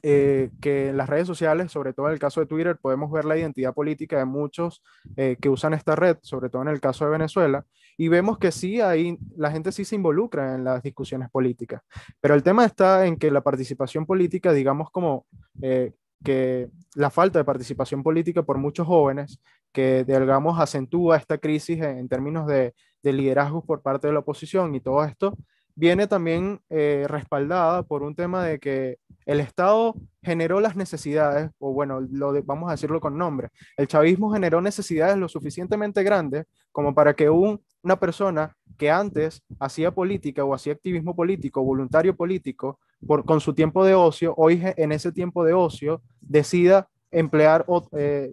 que en las redes sociales, sobre todo en el caso de Twitter, podemos ver la identidad política de muchos que usan esta red, sobre todo en el caso de Venezuela, y vemos que sí, ahí la gente sí se involucra en las discusiones políticas, pero el tema está en que la participación política, digamos como que la falta de participación política por muchos jóvenes, que digamos acentúa esta crisis en términos de liderazgo por parte de la oposición y todo esto, viene también respaldada por un tema de que el Estado generó las necesidades, o bueno, vamos a decirlo con nombre, el chavismo generó necesidades lo suficientemente grandes como para que una persona que antes hacía política o hacía activismo político, voluntario político, con su tiempo de ocio, hoy en ese tiempo de ocio decida emplear o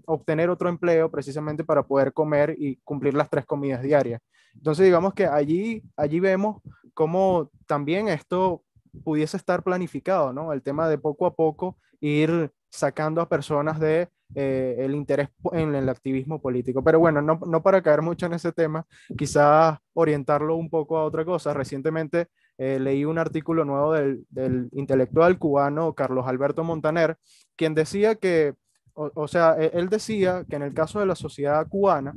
obtener otro empleo precisamente para poder comer y cumplir las 3 comidas diarias. Entonces, digamos que allí vemos cómo también esto pudiese estar planificado, ¿no? El tema de poco a poco ir sacando a personas de el interés en el activismo político. Pero bueno, no para caer mucho en ese tema, quizás orientarlo un poco a otra cosa. Recientemente leí un artículo nuevo del intelectual cubano Carlos Alberto Montaner, quien decía que, o sea, él decía que en el caso de la sociedad cubana,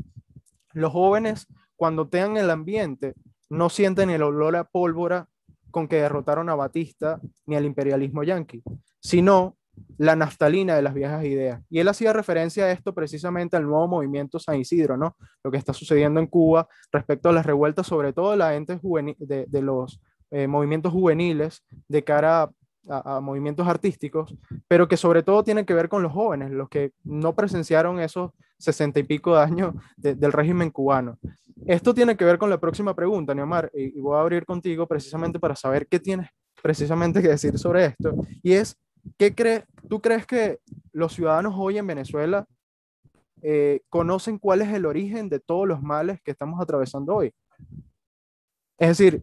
los jóvenes cuando tengan el ambiente no sienten el olor a pólvora con que derrotaron a Batista ni al imperialismo yanqui, sino la naftalina de las viejas ideas. Y él hacía referencia a esto precisamente al nuevo movimiento San Isidro, ¿no? Lo que está sucediendo en Cuba respecto a las revueltas, sobre todo de los movimientos juveniles de cara a movimientos artísticos, pero que sobre todo tiene que ver con los jóvenes, los que no presenciaron esos 60 y pico de años del régimen cubano. Esto tiene que ver con la próxima pregunta, Neomar, y voy a abrir contigo precisamente para saber qué tienes precisamente que decir sobre esto, y es, ¿tú crees que los ciudadanos hoy en Venezuela conocen cuál es el origen de todos los males que estamos atravesando hoy? Es decir,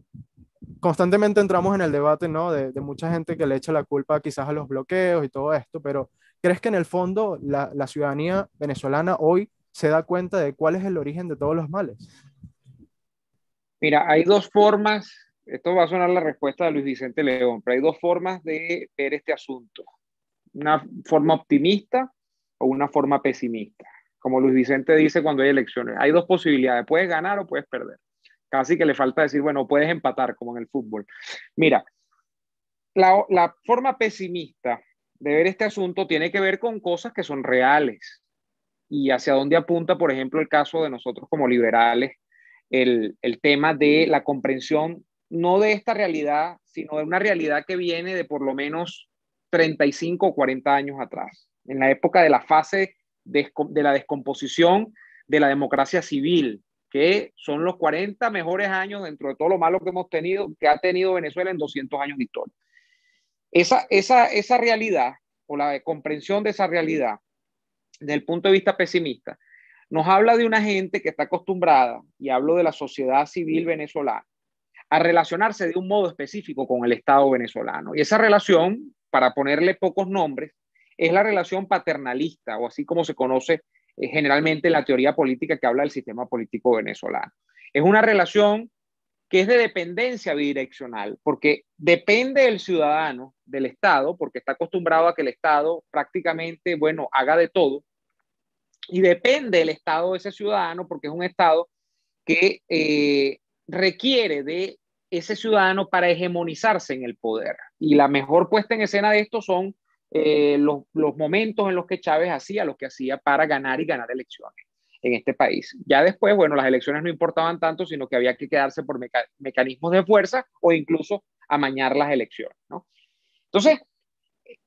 constantemente entramos en el debate, ¿no? De mucha gente que le echa la culpa quizás a los bloqueos y todo esto, pero ¿crees que en el fondo la ciudadanía venezolana hoy se da cuenta de cuál es el origen de todos los males? Mira, hay dos formas, esto va a sonar la respuesta de Luis Vicente León, pero hay dos formas de ver este asunto. Una forma optimista o una forma pesimista. Como Luis Vicente dice cuando hay elecciones, hay dos posibilidades, puedes ganar o puedes perder. Casi que le falta decir, bueno, puedes empatar como en el fútbol. Mira, la forma pesimista de ver este asunto tiene que ver con cosas que son reales y hacia dónde apunta, por ejemplo, el caso de nosotros como liberales, el tema de la comprensión no de esta realidad, sino de una realidad que viene de por lo menos 35 o 40 años atrás, en la época de la fase de la descomposición de la democracia civil, que son los 40 mejores años dentro de todo lo malo que hemos tenido, que ha tenido Venezuela en 200 años de historia. Esa realidad, o la comprensión de esa realidad, desde el punto de vista pesimista, nos habla de una gente que está acostumbrada, y hablo de la sociedad civil venezolana, a relacionarse de un modo específico con el Estado venezolano. Y esa relación, para ponerle pocos nombres, es la relación paternalista, o así como se conoce generalmente en la teoría política que habla del sistema político venezolano. Es una relación que es de dependencia bidireccional, porque depende del ciudadano del Estado, porque está acostumbrado a que el Estado prácticamente, bueno, haga de todo, y depende del Estado de ese ciudadano, porque es un Estado que requiere de ese ciudadano para hegemonizarse en el poder. Y la mejor puesta en escena de esto son los momentos en los que Chávez hacía lo que hacía para ganar y ganar elecciones. en este país. Ya después, bueno, las elecciones no importaban tanto, sino que había que quedarse por mecanismos de fuerza o incluso amañar las elecciones, ¿no? Entonces,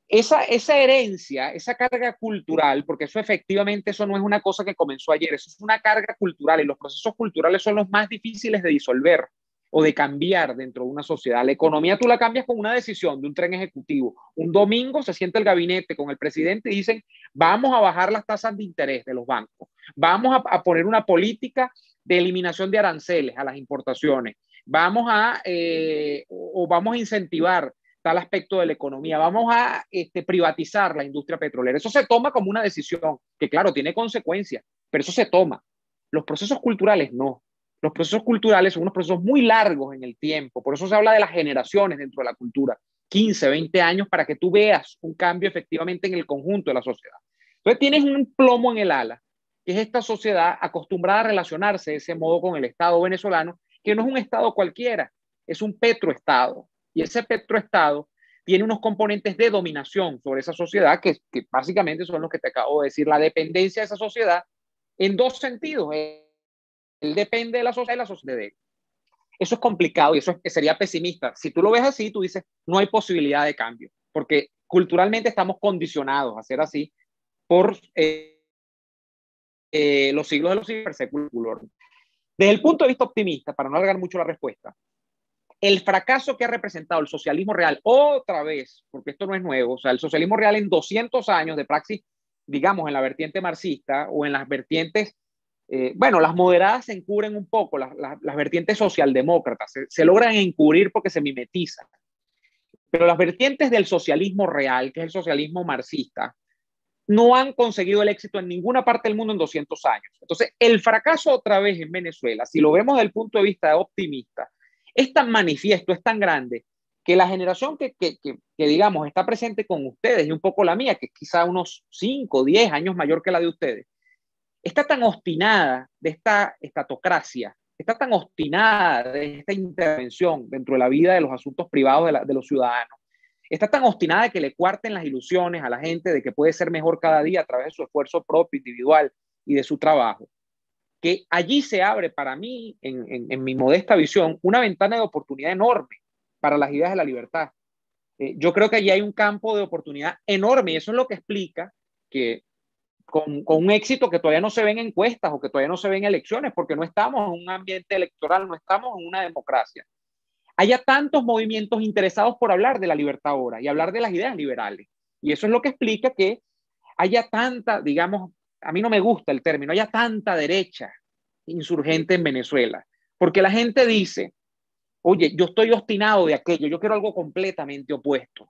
esa herencia, esa carga cultural, porque eso efectivamente, eso no es una cosa que comenzó ayer, eso es una carga cultural y los procesos culturales son los más difíciles de disolver o de cambiar dentro de una sociedad. La economía tú la cambias con una decisión de un tren ejecutivo. Un domingo se sienta el gabinete con el presidente y dicen, vamos a bajar las tasas de interés de los bancos, vamos a poner una política de eliminación de aranceles a las importaciones, vamos o vamos a incentivar tal aspecto de la economía, vamos a privatizar la industria petrolera. Eso se toma como una decisión que, claro, tiene consecuencias, pero eso se toma. Los procesos culturales no. Los procesos culturales son unos procesos muy largos en el tiempo, por eso se habla de las generaciones dentro de la cultura, 15, 20 años para que tú veas un cambio efectivamente en el conjunto de la sociedad. Entonces tienes un plomo en el ala, que es esta sociedad acostumbrada a relacionarse de ese modo con el Estado venezolano, que no es un Estado cualquiera, es un petroestado. Y ese petroestado tiene unos componentes de dominación sobre esa sociedad que básicamente son los que te acabo de decir, la dependencia de esa sociedad en dos sentidos. Él depende de la sociedad y la sociedad de él. Eso es complicado y eso sería pesimista. Si tú lo ves así, tú dices, no hay posibilidad de cambio, porque culturalmente estamos condicionados a ser así por los siglos de los siglos. Desde el punto de vista optimista, para no alargar mucho la respuesta, el fracaso que ha representado el socialismo real, otra vez, porque esto no es nuevo, o sea, el socialismo real en 200 años de praxis, digamos, en la vertiente marxista o en las vertientes, bueno, las moderadas se encubren un poco, las vertientes socialdemócratas, se logran encubrir porque se mimetizan, pero las vertientes del socialismo real, que es el socialismo marxista, no han conseguido el éxito en ninguna parte del mundo en 200 años. Entonces, el fracaso otra vez en Venezuela, si lo vemos desde el punto de vista optimista, es tan manifiesto, es tan grande, que la generación que digamos, está presente con ustedes y un poco la mía, que es quizá unos 5, 10 años mayor que la de ustedes, está tan obstinada de esta estatocracia, está tan obstinada de esta intervención dentro de la vida de los asuntos privados de los ciudadanos, está tan obstinada de que le cuarten las ilusiones a la gente de que puede ser mejor cada día a través de su esfuerzo propio, individual y de su trabajo, que allí se abre para mí, en mi modesta visión, una ventana de oportunidad enorme para las ideas de la libertad. Yo creo que allí hay un campo de oportunidad enorme y eso es lo que explica que con un éxito que todavía no se ve en encuestas o que todavía no se ve en elecciones, porque no estamos en un ambiente electoral, no estamos en una democracia, haya tantos movimientos interesados por hablar de la libertad ahora y hablar de las ideas liberales. Y eso es lo que explica que haya tanta, digamos, a mí no me gusta el término, haya tanta derecha insurgente en Venezuela, porque la gente dice, oye, yo estoy obstinado de aquello, yo quiero algo completamente opuesto.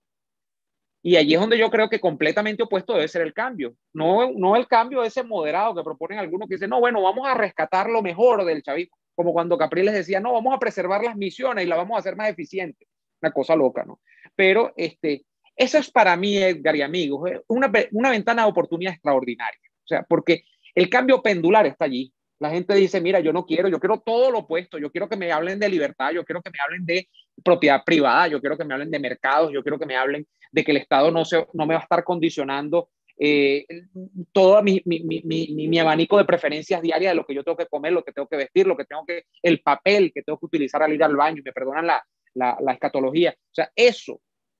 Y allí es donde yo creo que completamente opuesto debe ser el cambio. No el cambio ese moderado que proponen algunos que dicen, no, bueno, vamos a rescatar lo mejor del chavismo. Como cuando Capriles decía, no, vamos a preservar las misiones y la vamos a hacer más eficiente. Una cosa loca, ¿no? Pero eso es para mí, Edgar y amigos, una ventana de oportunidad extraordinaria. O sea, porque el cambio pendular está allí. La gente dice, mira, yo quiero todo lo opuesto, yo quiero que me hablen de libertad, yo quiero que me hablen de propiedad privada, yo quiero que me hablen de mercados, yo quiero que me hablen de que el Estado no me va a estar condicionando todo mi abanico de preferencias diarias de lo que yo tengo que comer, lo que tengo que vestir, el papel que tengo que utilizar al ir al baño, me perdonan la escatología. O sea, eso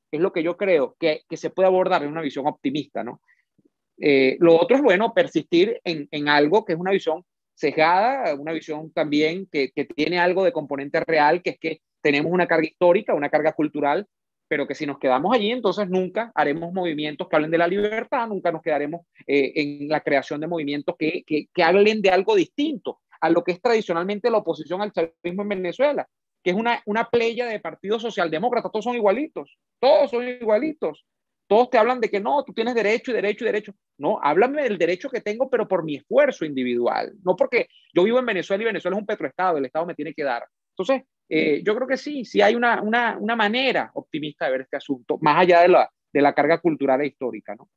es lo que yo creo que se puede abordar en una visión optimista, ¿no? Lo otro es, bueno, persistir en algo que es una visión sesgada, una visión también que tiene algo de componente real, que es que tenemos una carga histórica, una carga cultural, pero que si nos quedamos allí, entonces nunca haremos movimientos que hablen de la libertad, nunca nos quedaremos en la creación de movimientos que hablen de algo distinto a lo que es tradicionalmente la oposición al chavismo en Venezuela, que es una playa de partidos socialdemócratas, todos son igualitos. Todos te hablan de que no, tú tienes derecho y derecho y derecho. No, háblame del derecho que tengo, pero por mi esfuerzo individual. No porque yo vivo en Venezuela y Venezuela es un petroestado, el Estado me tiene que dar. Entonces, yo creo que sí hay una manera optimista de ver este asunto, más allá de la carga cultural e histórica, ¿no?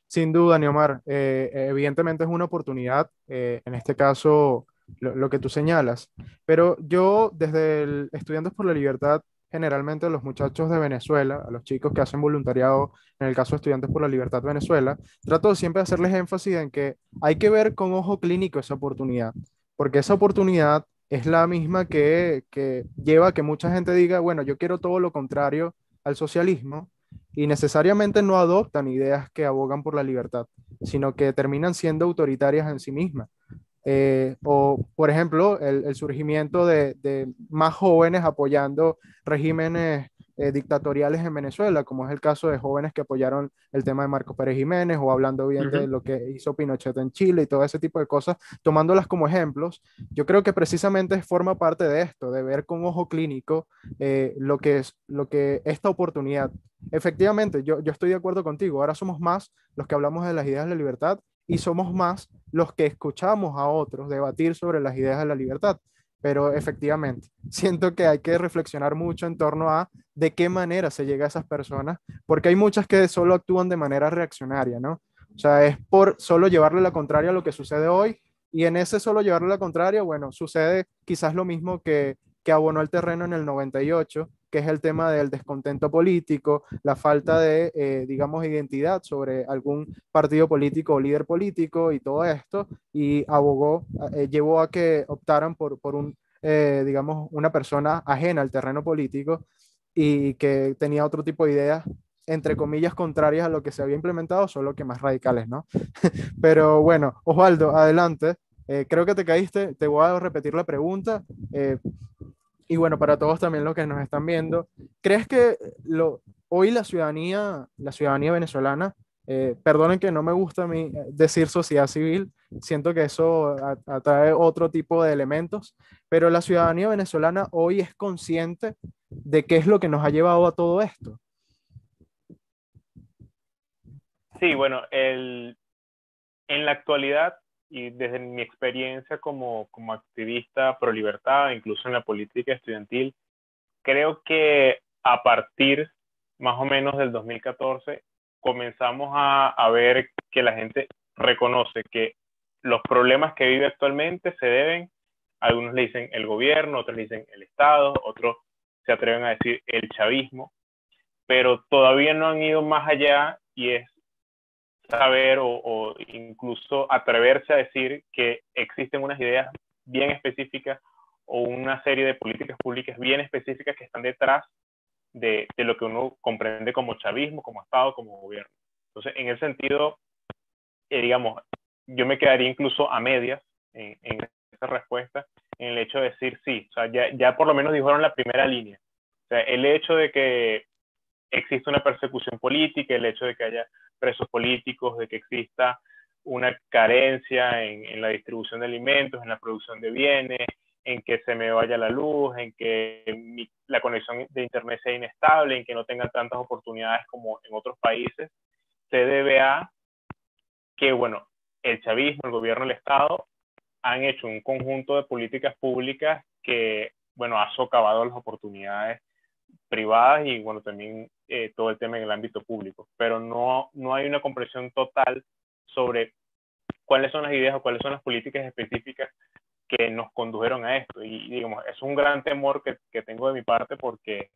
Sin duda, Neomar, evidentemente es una oportunidad, en este caso, lo que tú señalas, pero yo desde el Estudiantes por la Libertad generalmente a los muchachos de Venezuela, a los chicos que hacen voluntariado, en el caso de Estudiantes por la Libertad Venezuela, trato siempre de hacerles énfasis en que hay que ver con ojo clínico esa oportunidad, porque esa oportunidad es la misma que lleva a que mucha gente diga, bueno, yo quiero todo lo contrario al socialismo, y necesariamente no adoptan ideas que abogan por la libertad, sino que terminan siendo autoritarias en sí mismas. O, por ejemplo, el surgimiento de más jóvenes apoyando regímenes dictatoriales en Venezuela, como es el caso de jóvenes que apoyaron el tema de Marcos Pérez Jiménez o hablando bien de Ujú. lo que hizo Pinochet en Chile y todo ese tipo de cosas, tomándolas como ejemplos. Yo creo que precisamente forma parte de esto, de ver con ojo clínico lo que esta oportunidad. Efectivamente, yo estoy de acuerdo contigo. Ahora somos más los que hablamos de las ideas de la libertad y somos más los que escuchamos a otros debatir sobre las ideas de la libertad. Pero efectivamente, siento que hay que reflexionar mucho en torno a de qué manera se llega a esas personas, porque hay muchas que solo actúan de manera reaccionaria, ¿no? O sea, es por solo llevarle la contraria a lo que sucede hoy, y en ese solo llevarle la contraria, bueno, sucede quizás lo mismo que abonó el terreno en el 98, que es el tema del descontento político, la falta de, digamos, identidad sobre algún partido político o líder político y todo esto, y abogó, llevó a que optaran por un, digamos, una persona ajena al terreno político y que tenía otro tipo de ideas, entre comillas, contrarias a lo que se había implementado, solo que más radicales, ¿no? Pero bueno, Osvaldo, adelante. Creo que te caíste, te voy a repetir la pregunta. Y bueno, para todos también los que nos están viendo, ¿crees que hoy la ciudadanía venezolana, perdonen que no me gusta a mí decir sociedad civil, siento que eso atrae otro tipo de elementos, pero la ciudadanía venezolana hoy es consciente de qué es lo que nos ha llevado a todo esto? Sí, bueno, en la actualidad y desde mi experiencia como activista pro libertad, incluso en la política estudiantil, creo que a partir más o menos del 2014 comenzamos a ver que la gente reconoce que los problemas que vive actualmente se deben, algunos le dicen el gobierno, otros le dicen el Estado, otros se atreven a decir el chavismo, pero todavía no han ido más allá y es saber o incluso atreverse a decir que existen unas ideas bien específicas o una serie de políticas públicas bien específicas que están detrás de lo que uno comprende como chavismo, como Estado, como gobierno. Entonces, en ese sentido, digamos, yo me quedaría incluso a medias en esa respuesta, en el hecho de decir sí, o sea, ya por lo menos dijeron la primera línea. O sea, el hecho de que existe una persecución política, el hecho de que haya presos políticos, de que exista una carencia la distribución de alimentos, en la producción de bienes, en que se me vaya la luz, en que la conexión de internet sea inestable, en que no tengan tantas oportunidades como en otros países, se debe a que, bueno, el chavismo, el gobierno, el Estado han hecho un conjunto de políticas públicas que, bueno, ha socavado las oportunidades privadas y, bueno, también todo el tema en el ámbito público. Pero no hay una comprensión total sobre cuáles son las ideas o cuáles son las políticas específicas que nos condujeron a esto. Y digamos, es un gran temor que tengo de mi parte porque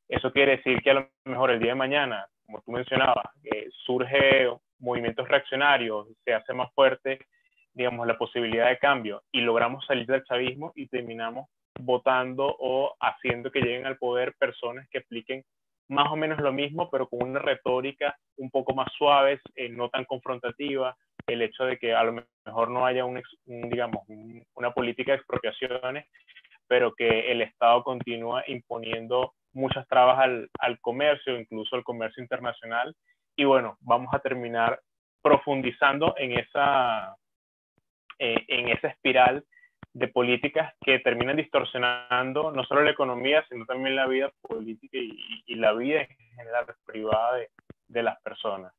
eso quiere decir que a lo mejor el día de mañana, como tú mencionabas, surge movimientos reaccionarios, se hace más fuerte, digamos, la posibilidad de cambio y logramos salir del chavismo y terminamos votando o haciendo que lleguen al poder personas que apliquen más o menos lo mismo, pero con una retórica un poco más suave, no tan confrontativa, el hecho de que a lo mejor no haya digamos, una política de expropiaciones, pero que el Estado continúa imponiendo muchas trabas al comercio, incluso al comercio internacional. Y bueno, vamos a terminar profundizando en esa espiral de políticas que terminan distorsionando no solo la economía, sino también la vida política y la vida en general privada de las personas.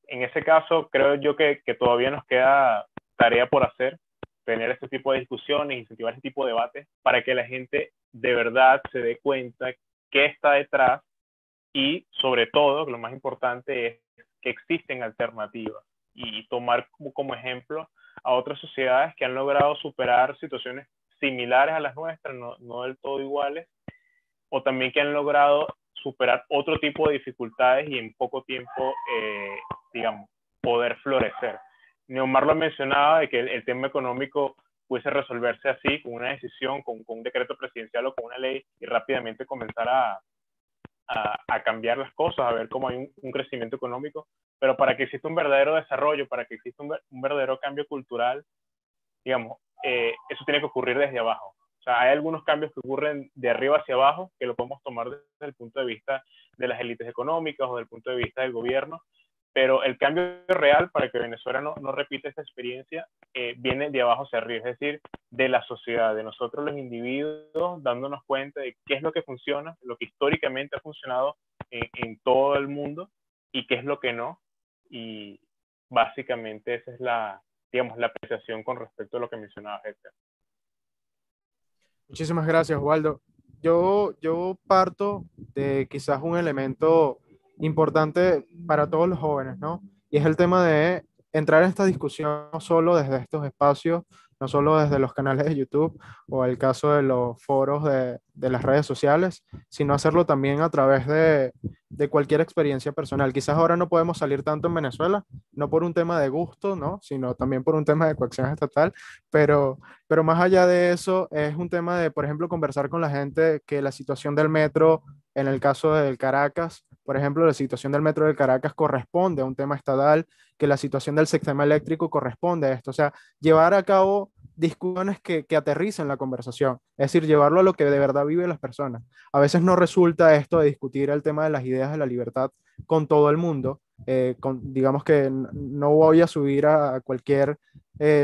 En ese caso, creo yo que todavía nos queda tarea por hacer, tener este tipo de discusiones, incentivar este tipo de debates, para que la gente de verdad se dé cuenta qué está detrás y, sobre todo, lo más importante es que existen alternativas y tomar como ejemplo a otras sociedades que han logrado superar situaciones similares a las nuestras, no del todo iguales, o también que han logrado superar otro tipo de dificultades y en poco tiempo, digamos, poder florecer. Neomar lo mencionaba de que el tema económico pudiese resolverse así, con una decisión, con un decreto presidencial o con una ley, y rápidamente comenzar a cambiar las cosas, a ver cómo hay un crecimiento económico, pero para que exista un verdadero desarrollo, para que exista un verdadero cambio cultural, digamos, eso tiene que ocurrir desde abajo. O sea, hay algunos cambios que ocurren de arriba hacia abajo, que lo podemos tomar desde el punto de vista de las élites económicas o desde el punto de vista del gobierno, pero el cambio real para que Venezuela no repita esta experiencia viene de abajo hacia arriba, es decir, de la sociedad, de nosotros los individuos, dándonos cuenta de qué es lo que funciona, lo que históricamente ha funcionado en todo el mundo y qué es lo que no. Y básicamente esa es digamos, la apreciación con respecto a lo que mencionaba Edgar. Muchísimas gracias, Waldo. Yo parto de quizás un elemento importante para todos los jóvenes, ¿no? Y es el tema de entrar en esta discusión no solo desde estos espacios, no solo desde los canales de YouTube o el caso de los foros de las redes sociales, sino hacerlo también a través de cualquier experiencia personal. Quizás ahora no podemos salir tanto en Venezuela, no por un tema de gusto, ¿no? Sino también por un tema de coacción estatal, pero más allá de eso, es un tema de, por ejemplo, conversar con la gente que la situación del metro, en el caso del Caracas, por ejemplo, la situación del metro del Caracas corresponde a un tema estatal, que la situación del sistema eléctrico corresponde a esto. O sea, llevar a cabo discusiones que aterricen la conversación, es decir, llevarlo a lo que de verdad viven las personas. A veces no resulta esto de discutir el tema de las ideas de la libertad con todo el mundo. Digamos que no voy a subir a cualquier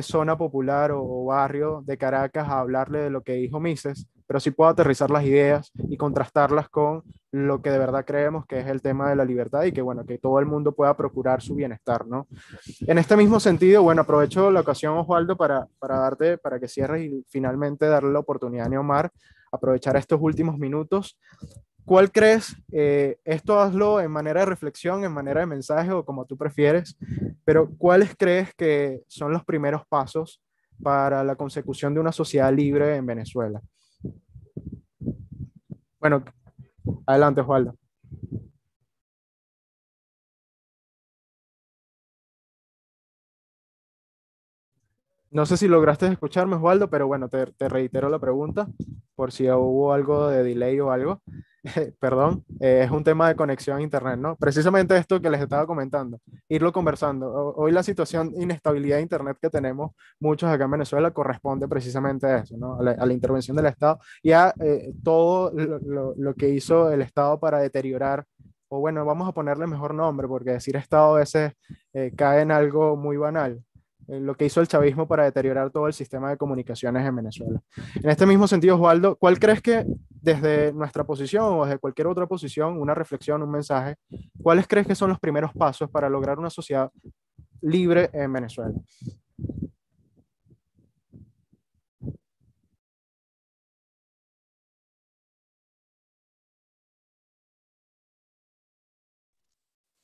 zona popular o barrio de Caracas a hablarle de lo que dijo Mises, pero sí puedo aterrizar las ideas y contrastarlas con lo que de verdad creemos que es el tema de la libertad y que, bueno, que todo el mundo pueda procurar su bienestar, ¿no? En este mismo sentido, bueno, aprovecho la ocasión, Osvaldo, para que cierres y finalmente darle la oportunidad a Neomar, aprovechar estos últimos minutos. ¿Cuál crees? Esto hazlo en manera de reflexión, en manera de mensaje o como tú prefieres, pero ¿cuáles crees que son los primeros pasos para la consecución de una sociedad libre en Venezuela? Bueno, adelante, Osvaldo. No sé si lograste escucharme, Osvaldo, pero bueno, te reitero la pregunta por si hubo algo de delay o algo. Perdón, es un tema de conexión a internet, ¿no? Precisamente esto que les estaba comentando, irlo conversando. Hoy la situación de inestabilidad de internet que tenemos muchos acá en Venezuela corresponde precisamente a eso, ¿no? A la intervención del Estado y a todo lo que hizo el Estado para deteriorar, o bueno, vamos a ponerle mejor nombre, porque decir Estado a veces cae en algo muy banal, lo que hizo el chavismo para deteriorar todo el sistema de comunicaciones en Venezuela. En este mismo sentido, Osvaldo, ¿cuál crees que desde nuestra posición o desde cualquier otra posición, una reflexión, un mensaje, cuáles crees que son los primeros pasos para lograr una sociedad libre en Venezuela?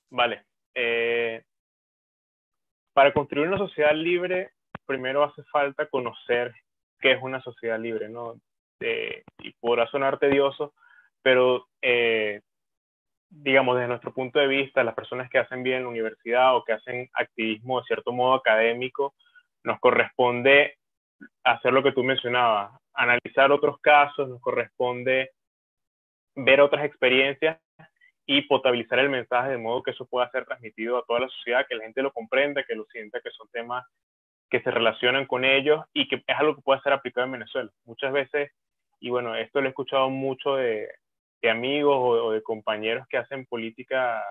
Vale. Para construir una sociedad libre, primero hace falta conocer qué es una sociedad libre, ¿no? Y podrá sonar tedioso, pero digamos, desde nuestro punto de vista, las personas que hacen bien en la universidad o que hacen activismo de cierto modo académico, nos corresponde hacer lo que tú mencionabas, analizar otros casos, nos corresponde ver otras experiencias y potabilizar el mensaje de modo que eso pueda ser transmitido a toda la sociedad, que la gente lo comprenda, que lo sienta, que son temas que se relacionan con ellos y que es algo que puede ser aplicado en Venezuela. Muchas veces, y bueno, esto lo he escuchado mucho de amigos o de compañeros que hacen política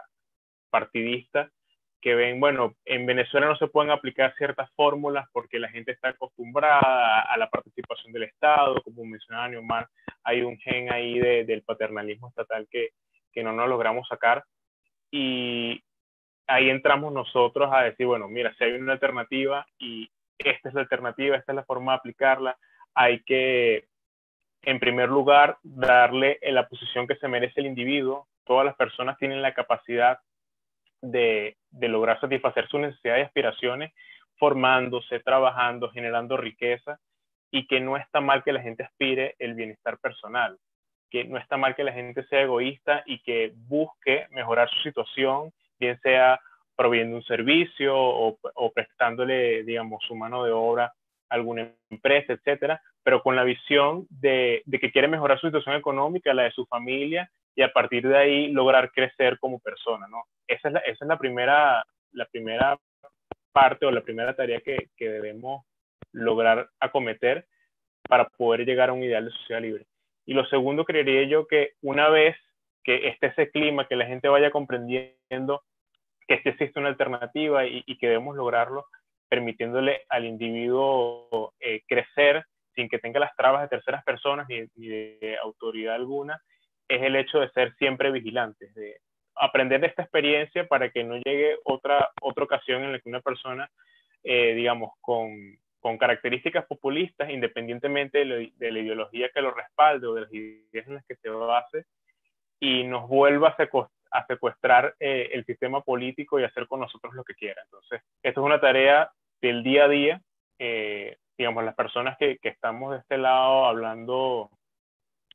partidista, que ven, bueno, en Venezuela no se pueden aplicar ciertas fórmulas porque la gente está acostumbrada a la participación del Estado, como mencionaba Neomar, hay un gen ahí del paternalismo estatal que no nos logramos sacar, y ahí entramos nosotros a decir, bueno, mira, si hay una alternativa y esta es la alternativa, esta es la forma de aplicarla, hay que, en primer lugar, darle en la posición que se merece el individuo. Todas las personas tienen la capacidad de lograr satisfacer sus necesidades y aspiraciones formándose, trabajando, generando riqueza, y que no está mal que la gente aspire el bienestar personal. que no está mal que la gente sea egoísta y que busque mejorar su situación, bien sea proveyendo un servicio o prestándole, digamos, su mano de obra a alguna empresa, etcétera, pero con la visión de que quiere mejorar su situación económica, la de su familia, y a partir de ahí lograr crecer como persona, ¿no? Esa es la primera parte o la primera tarea que debemos lograr acometer para poder llegar a un ideal de sociedad libre. Y lo segundo, creería yo que una vez que esté ese clima, que la gente vaya comprendiendo que sí existe una alternativa y que debemos lograrlo, permitiéndole al individuo crecer sin que tenga las trabas de terceras personas ni de autoridad alguna, es el hecho de ser siempre vigilantes, de aprender de esta experiencia para que no llegue otra ocasión en la que una persona, digamos, con características populistas, independientemente de la ideología que lo respalde o de las ideas en las que se base, y nos vuelva a secuestrar el sistema político y hacer con nosotros lo que quiera. Entonces, esto es una tarea del día a día. Digamos, las personas que estamos de este lado hablando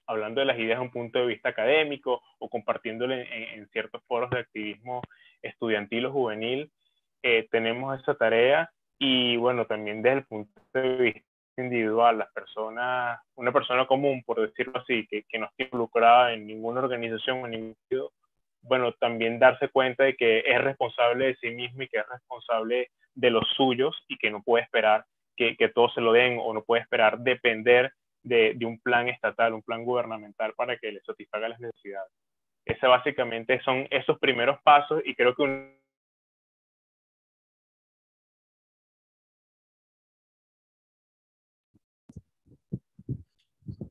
de las ideas desde un punto de vista académico o compartiéndolo en ciertos foros de activismo estudiantil o juvenil, tenemos esa tarea. Y bueno, también desde el punto de vista individual, una persona común, por decirlo así, que no esté involucrada en ninguna organización o en ningún sentido, bueno, también darse cuenta de que es responsable de sí mismo y que es responsable de los suyos y que no puede esperar que todos se lo den, o no puede esperar depender de un plan estatal, un plan gubernamental para que le satisfaga las necesidades. Ese básicamente son esos primeros pasos, y creo que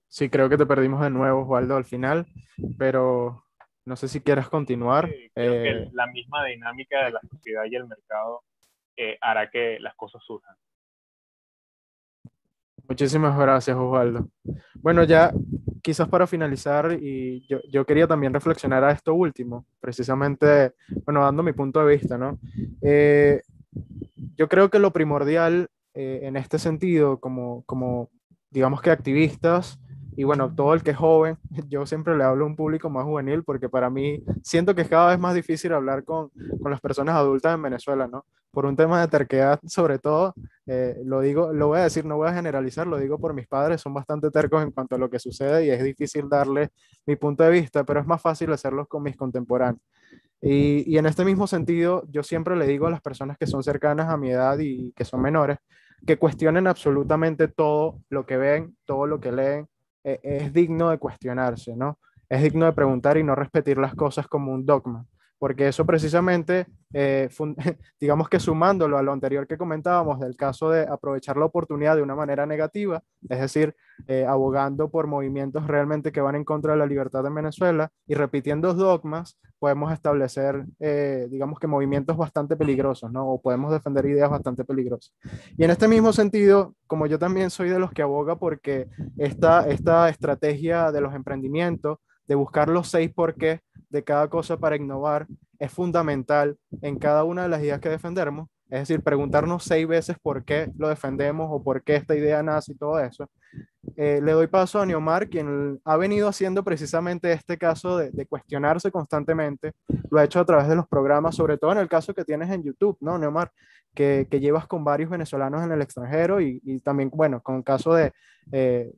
Sí, creo que te perdimos de nuevo, Osvaldo, al final, pero no sé si quieras continuar. creo que la misma dinámica de la sociedad y el mercado hará que las cosas surjan. Muchísimas gracias, Osvaldo. Bueno, ya quizás para finalizar, y yo quería también reflexionar a esto último, precisamente, bueno, dando mi punto de vista, ¿no? Eh, yo creo que lo primordial en este sentido, como digamos que activistas, y bueno, todo el que es joven, yo siempre le hablo a un público más juvenil porque para mí siento que es cada vez más difícil hablar con las personas adultas en Venezuela, ¿no? Por un tema de terquedad, sobre todo, lo digo, lo voy a decir, no voy a generalizar, lo digo por mis padres, son bastante tercos en cuanto a lo que sucede y es difícil darle mi punto de vista, pero es más fácil hacerlo con mis contemporáneos. Y en este mismo sentido, yo siempre le digo a las personas que son cercanas a mi edad y que son menores, que cuestionen absolutamente todo lo que ven, todo lo que leen, es digno de cuestionarse, ¿no? Es digno de preguntar y no repetir las cosas como un dogma, porque eso precisamente, digamos que sumándolo a lo anterior que comentábamos del caso de aprovechar la oportunidad de una manera negativa, es decir, abogando por movimientos realmente que van en contra de la libertad en Venezuela y repitiendo dogmas, podemos establecer, digamos que movimientos bastante peligrosos, ¿no? O podemos defender ideas bastante peligrosas. Y en este mismo sentido, como yo también soy de los que aboga porque esta estrategia de los emprendimientos, de buscar los 6 por qué de cada cosa para innovar, es fundamental en cada una de las ideas que defendemos. Es decir, preguntarnos 6 veces por qué lo defendemos o por qué esta idea nace y todo eso. Le doy paso a Neomar, quien ha venido haciendo precisamente este caso de cuestionarse constantemente. Lo ha hecho a través de los programas, sobre todo en el caso que tienes en YouTube, ¿no, Neomar? Que llevas con varios venezolanos en el extranjero y también, bueno, con el caso de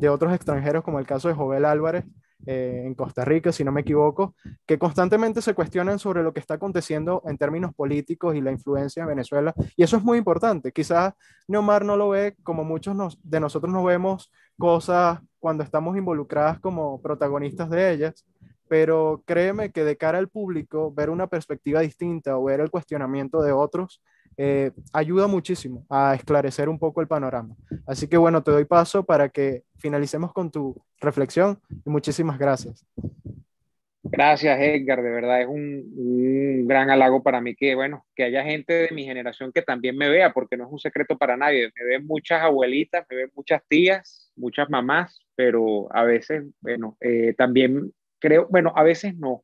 otros extranjeros, como el caso de Jovel Álvarez en Costa Rica, si no me equivoco, que constantemente se cuestionan sobre lo que está aconteciendo en términos políticos y la influencia en Venezuela. Y eso es muy importante. Quizás Neomar no lo ve como muchos de nosotros no vemos cosas cuando estamos involucradas como protagonistas de ellas, pero créeme que de cara al público, ver una perspectiva distinta o ver el cuestionamiento de otros ayuda muchísimo a esclarecer un poco el panorama. Así que bueno, te doy paso para que finalicemos con tu reflexión y muchísimas gracias. Gracias, Edgar, de verdad es un gran halago para mí que, bueno, que haya gente de mi generación que también me vea, porque no es un secreto para nadie. Me ven muchas abuelitas, me ven muchas tías, muchas mamás, pero a veces, bueno, también creo, bueno, a veces no.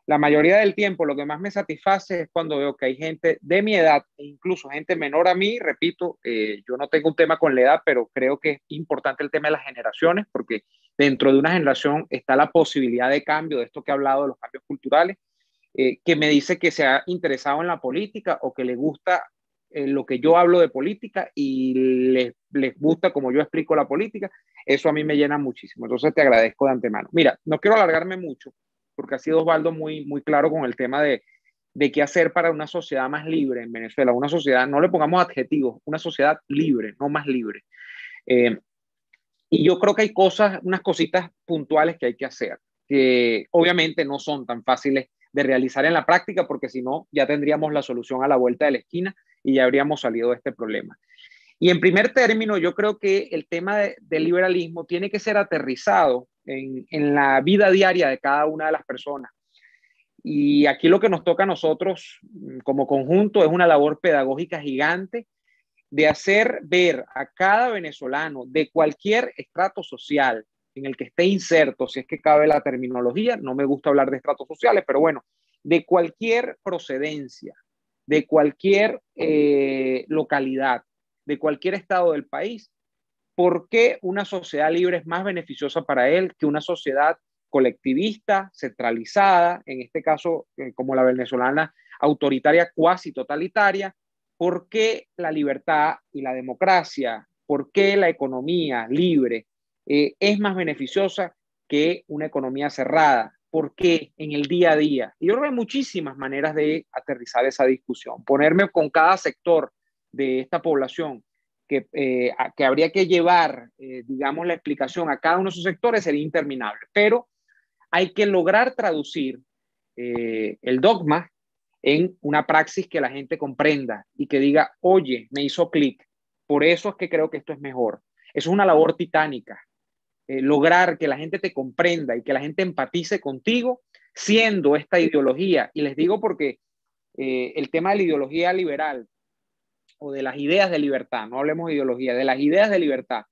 La mayoría del tiempo lo que más me satisface es cuando veo que hay gente de mi edad, e incluso gente menor a mí, repito, yo no tengo un tema con la edad, pero creo que es importante el tema de las generaciones, porque dentro de una generación está la posibilidad de cambio, de esto que he hablado, de los cambios culturales, que me dice que se ha interesado en la política o que le gusta lo que yo hablo de política y les gusta como yo explico la política. Eso a mí me llena muchísimo. Entonces te agradezco de antemano. Mira, no quiero alargarme mucho porque ha sido Osvaldo muy, muy claro con el tema de qué hacer para una sociedad más libre en Venezuela. Una sociedad, no le pongamos adjetivos, una sociedad libre, no más libre. Y yo creo que hay cosas, unas cositas puntuales que hay que hacer, que obviamente no son tan fáciles de realizar en la práctica, porque si no, ya tendríamos la solución a la vuelta de la esquina y ya habríamos salido de este problema. Y en primer término, yo creo que el tema del liberalismo tiene que ser aterrizado en la vida diaria de cada una de las personas. Y aquí lo que nos toca a nosotros como conjunto es una labor pedagógica gigante de hacer ver a cada venezolano de cualquier estrato social en el que esté inserto, si es que cabe la terminología, no me gusta hablar de estratos sociales, pero bueno, de cualquier procedencia, de cualquier localidad, de cualquier estado del país, ¿por qué una sociedad libre es más beneficiosa para él que una sociedad colectivista, centralizada, en este caso como la venezolana, autoritaria, cuasi totalitaria? ¿Por qué la libertad y la democracia, por qué la economía libre es más beneficiosa que una economía cerrada? ¿Por qué en el día a día? Y yo creo que hay muchísimas maneras de aterrizar esa discusión, ponerme con cada sector de esta población que habría que llevar, digamos, la explicación a cada uno de esos sectores sería interminable, pero hay que lograr traducir el dogma en una praxis que la gente comprenda y que diga, oye, me hizo clic, por eso es que creo que esto es mejor. Eso es una labor titánica, lograr que la gente te comprenda y que la gente empatice contigo siendo esta ideología. Y les digo porque el tema de la ideología liberal o de las ideas de libertad, no hablemos de ideología, de las ideas de libertad,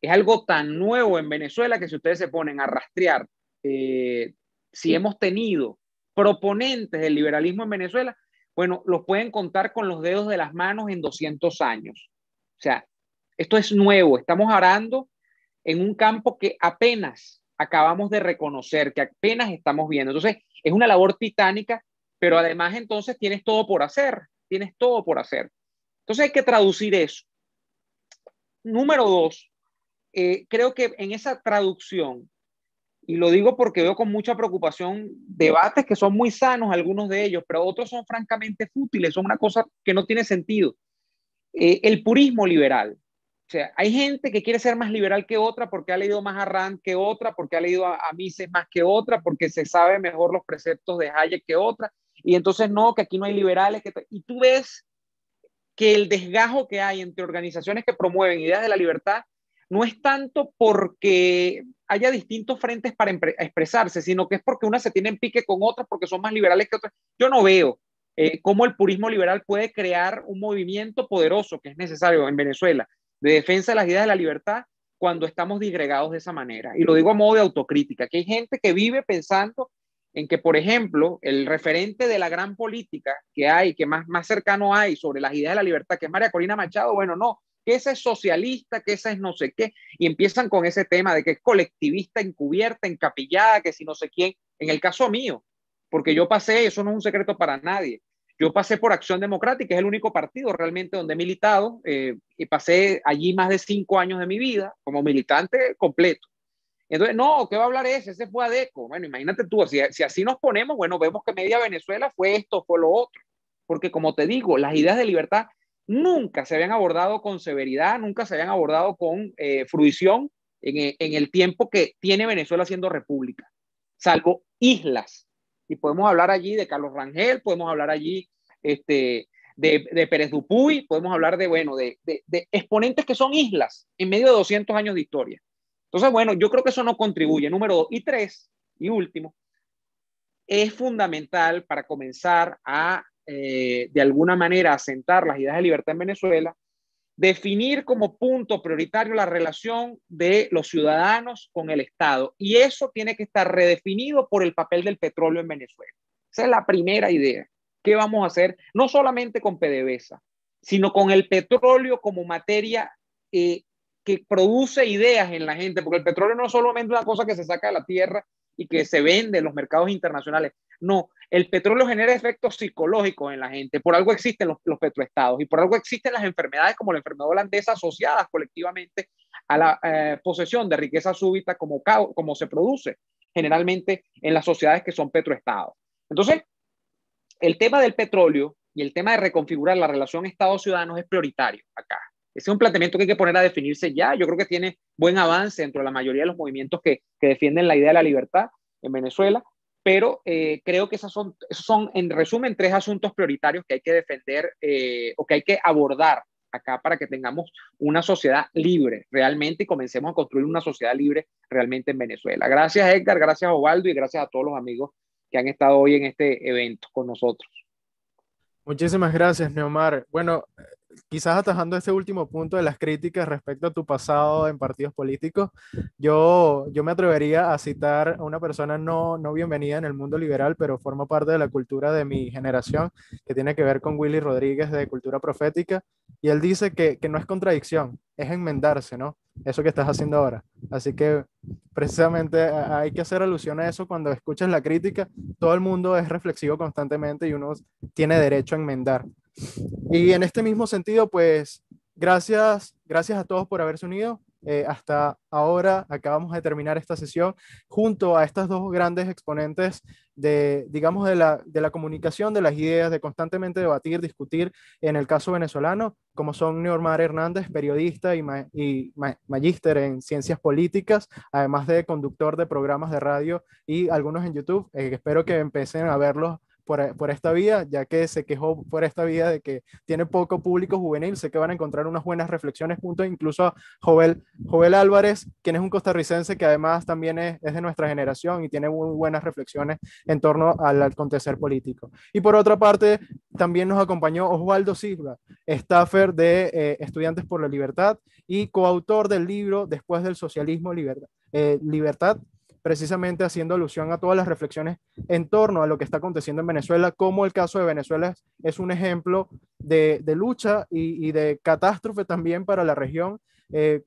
es algo tan nuevo en Venezuela que si ustedes se ponen a rastrear, si hemos tenido proponentes del liberalismo en Venezuela, bueno, los pueden contar con los dedos de las manos en 200 años. O sea, esto es nuevo, estamos arando en un campo que apenas acabamos de reconocer, que apenas estamos viendo. Entonces, es una labor titánica, pero además entonces tienes todo por hacer, tienes todo por hacer. Entonces hay que traducir eso. Número dos, creo que en esa traducción, y lo digo porque veo con mucha preocupación debates que son muy sanos, algunos de ellos, pero otros son francamente fútiles, son una cosa que no tiene sentido. El purismo liberal. O sea, hay gente que quiere ser más liberal que otra porque ha leído más a Rand que otra, porque ha leído a Mises más que otra, porque se sabe mejor los preceptos de Hayek que otra, y entonces no, que aquí no hay liberales. Y tú ves que el desgajo que hay entre organizaciones que promueven ideas de la libertad no es tanto porque haya distintos frentes para expresarse, sino que es porque unas se tienen pique con otras porque son más liberales que otras. Yo no veo cómo el purismo liberal puede crear un movimiento poderoso que es necesario en Venezuela de defensa de las ideas de la libertad cuando estamos disgregados de esa manera. Y lo digo a modo de autocrítica, que hay gente que vive pensando en que, por ejemplo, el referente de la gran política que hay, que más cercano hay sobre las ideas de la libertad, que es María Corina Machado, bueno, no, que esa es socialista, que esa es no sé qué, y empiezan con ese tema de que es colectivista, encubierta, encapillada, que si no sé quién, en el caso mío, porque yo pasé, eso no es un secreto para nadie, yo pasé por Acción Democrática, es el único partido realmente donde he militado, y pasé allí más de 5 años de mi vida como militante completo. Entonces, no, ¿qué va a hablar ese? Ese fue Adeco. Bueno, imagínate tú, si así nos ponemos, bueno, vemos que media Venezuela fue esto, fue lo otro. Porque como te digo, las ideas de libertad nunca se habían abordado con severidad, nunca se habían abordado con fruición en el tiempo que tiene Venezuela siendo república, salvo islas. Y podemos hablar allí de Carlos Rangel, podemos hablar allí de Pérez Dupuy, podemos hablar de exponentes que son islas en medio de 200 años de historia. Entonces, bueno, yo creo que eso no contribuye. Número 2. Y 3, y último, es fundamental para comenzar a, de alguna manera, asentar las ideas de libertad en Venezuela, definir como punto prioritario la relación de los ciudadanos con el Estado. Y eso tiene que estar redefinido por el papel del petróleo en Venezuela. Esa es la primera idea. ¿Qué vamos a hacer? No solamente con PDVSA, sino con el petróleo como materia que produce ideas en la gente, porque el petróleo no es solamente una cosa que se saca de la tierra y que se vende en los mercados internacionales. No, el petróleo genera efectos psicológicos en la gente. Por algo existen los petroestados y por algo existen las enfermedades como la enfermedad holandesa asociadas colectivamente a la posesión de riqueza súbita como se produce generalmente en las sociedades que son petroestados. Entonces, el tema del petróleo y el tema de reconfigurar la relación Estado-ciudadanos es prioritario acá. Ese es un planteamiento que hay que poner a definirse ya. Yo creo que tiene buen avance dentro de la mayoría de los movimientos que defienden la idea de la libertad en Venezuela, pero creo que esos son, en resumen, 3 asuntos prioritarios que hay que defender o que hay que abordar acá para que tengamos una sociedad libre realmente y comencemos a construir una sociedad libre realmente en Venezuela. Gracias, Edgar, gracias, Osvaldo, y gracias a todos los amigos que han estado hoy en este evento con nosotros. Muchísimas gracias, Neomar. Bueno, quizás atajando este último punto de las críticas respecto a tu pasado en partidos políticos, yo me atrevería a citar a una persona no bienvenida en el mundo liberal, pero forma parte de la cultura de mi generación, que tiene que ver con Willy Rodríguez de Cultura Profética, y él dice que no es contradicción, es enmendarse, ¿no? Eso que estás haciendo ahora. Así que precisamente hay que hacer alusión a eso cuando escuchas la crítica. Todo el mundo es reflexivo constantemente y uno tiene derecho a enmendar. Y en este mismo sentido, pues gracias a todos por haberse unido. Hasta ahora acabamos de terminar esta sesión junto a estas dos grandes exponentes de, digamos, de la comunicación, de las ideas, de constantemente debatir, discutir en el caso venezolano, como son Neomar Hernández, periodista y magíster en ciencias políticas, además de conductor de programas de radio y algunos en YouTube. Espero que empiecen a verlos por esta vía, ya que se quejó por esta vía de que tiene poco público juvenil. Sé que van a encontrar unas buenas reflexiones junto incluso a Jovel Álvarez, quien es un costarricense que además también es de nuestra generación y tiene muy buenas reflexiones en torno al acontecer político. Y por otra parte, también nos acompañó Osvaldo Silva, staffer de Estudiantes por la Libertad y coautor del libro Después del Socialismo, Libertad, precisamente haciendo alusión a todas las reflexiones en torno a lo que está aconteciendo en Venezuela, como el caso de Venezuela es un ejemplo de lucha y de catástrofe también para la región.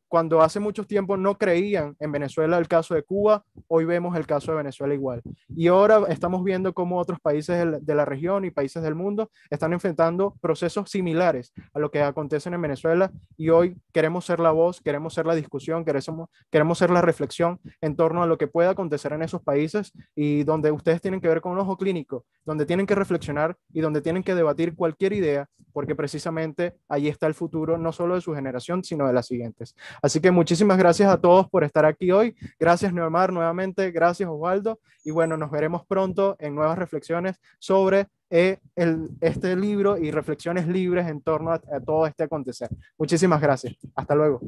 Cuando hace mucho tiempo no creían en Venezuela el caso de Cuba, hoy vemos el caso de Venezuela igual. Y ahora estamos viendo cómo otros países de la región y países del mundo están enfrentando procesos similares a lo que acontece en Venezuela, y hoy queremos ser la voz, queremos ser la discusión, queremos ser la reflexión en torno a lo que puede acontecer en esos países, y donde ustedes tienen que ver con un ojo clínico, donde tienen que reflexionar y donde tienen que debatir cualquier idea, porque precisamente ahí está el futuro, no solo de su generación, sino de la siguiente. Así que muchísimas gracias a todos por estar aquí hoy. Gracias, Neomar, nuevamente. Gracias, Osvaldo. Y bueno, nos veremos pronto en nuevas reflexiones sobre este libro y reflexiones libres en torno a todo este acontecer. Muchísimas gracias. Hasta luego.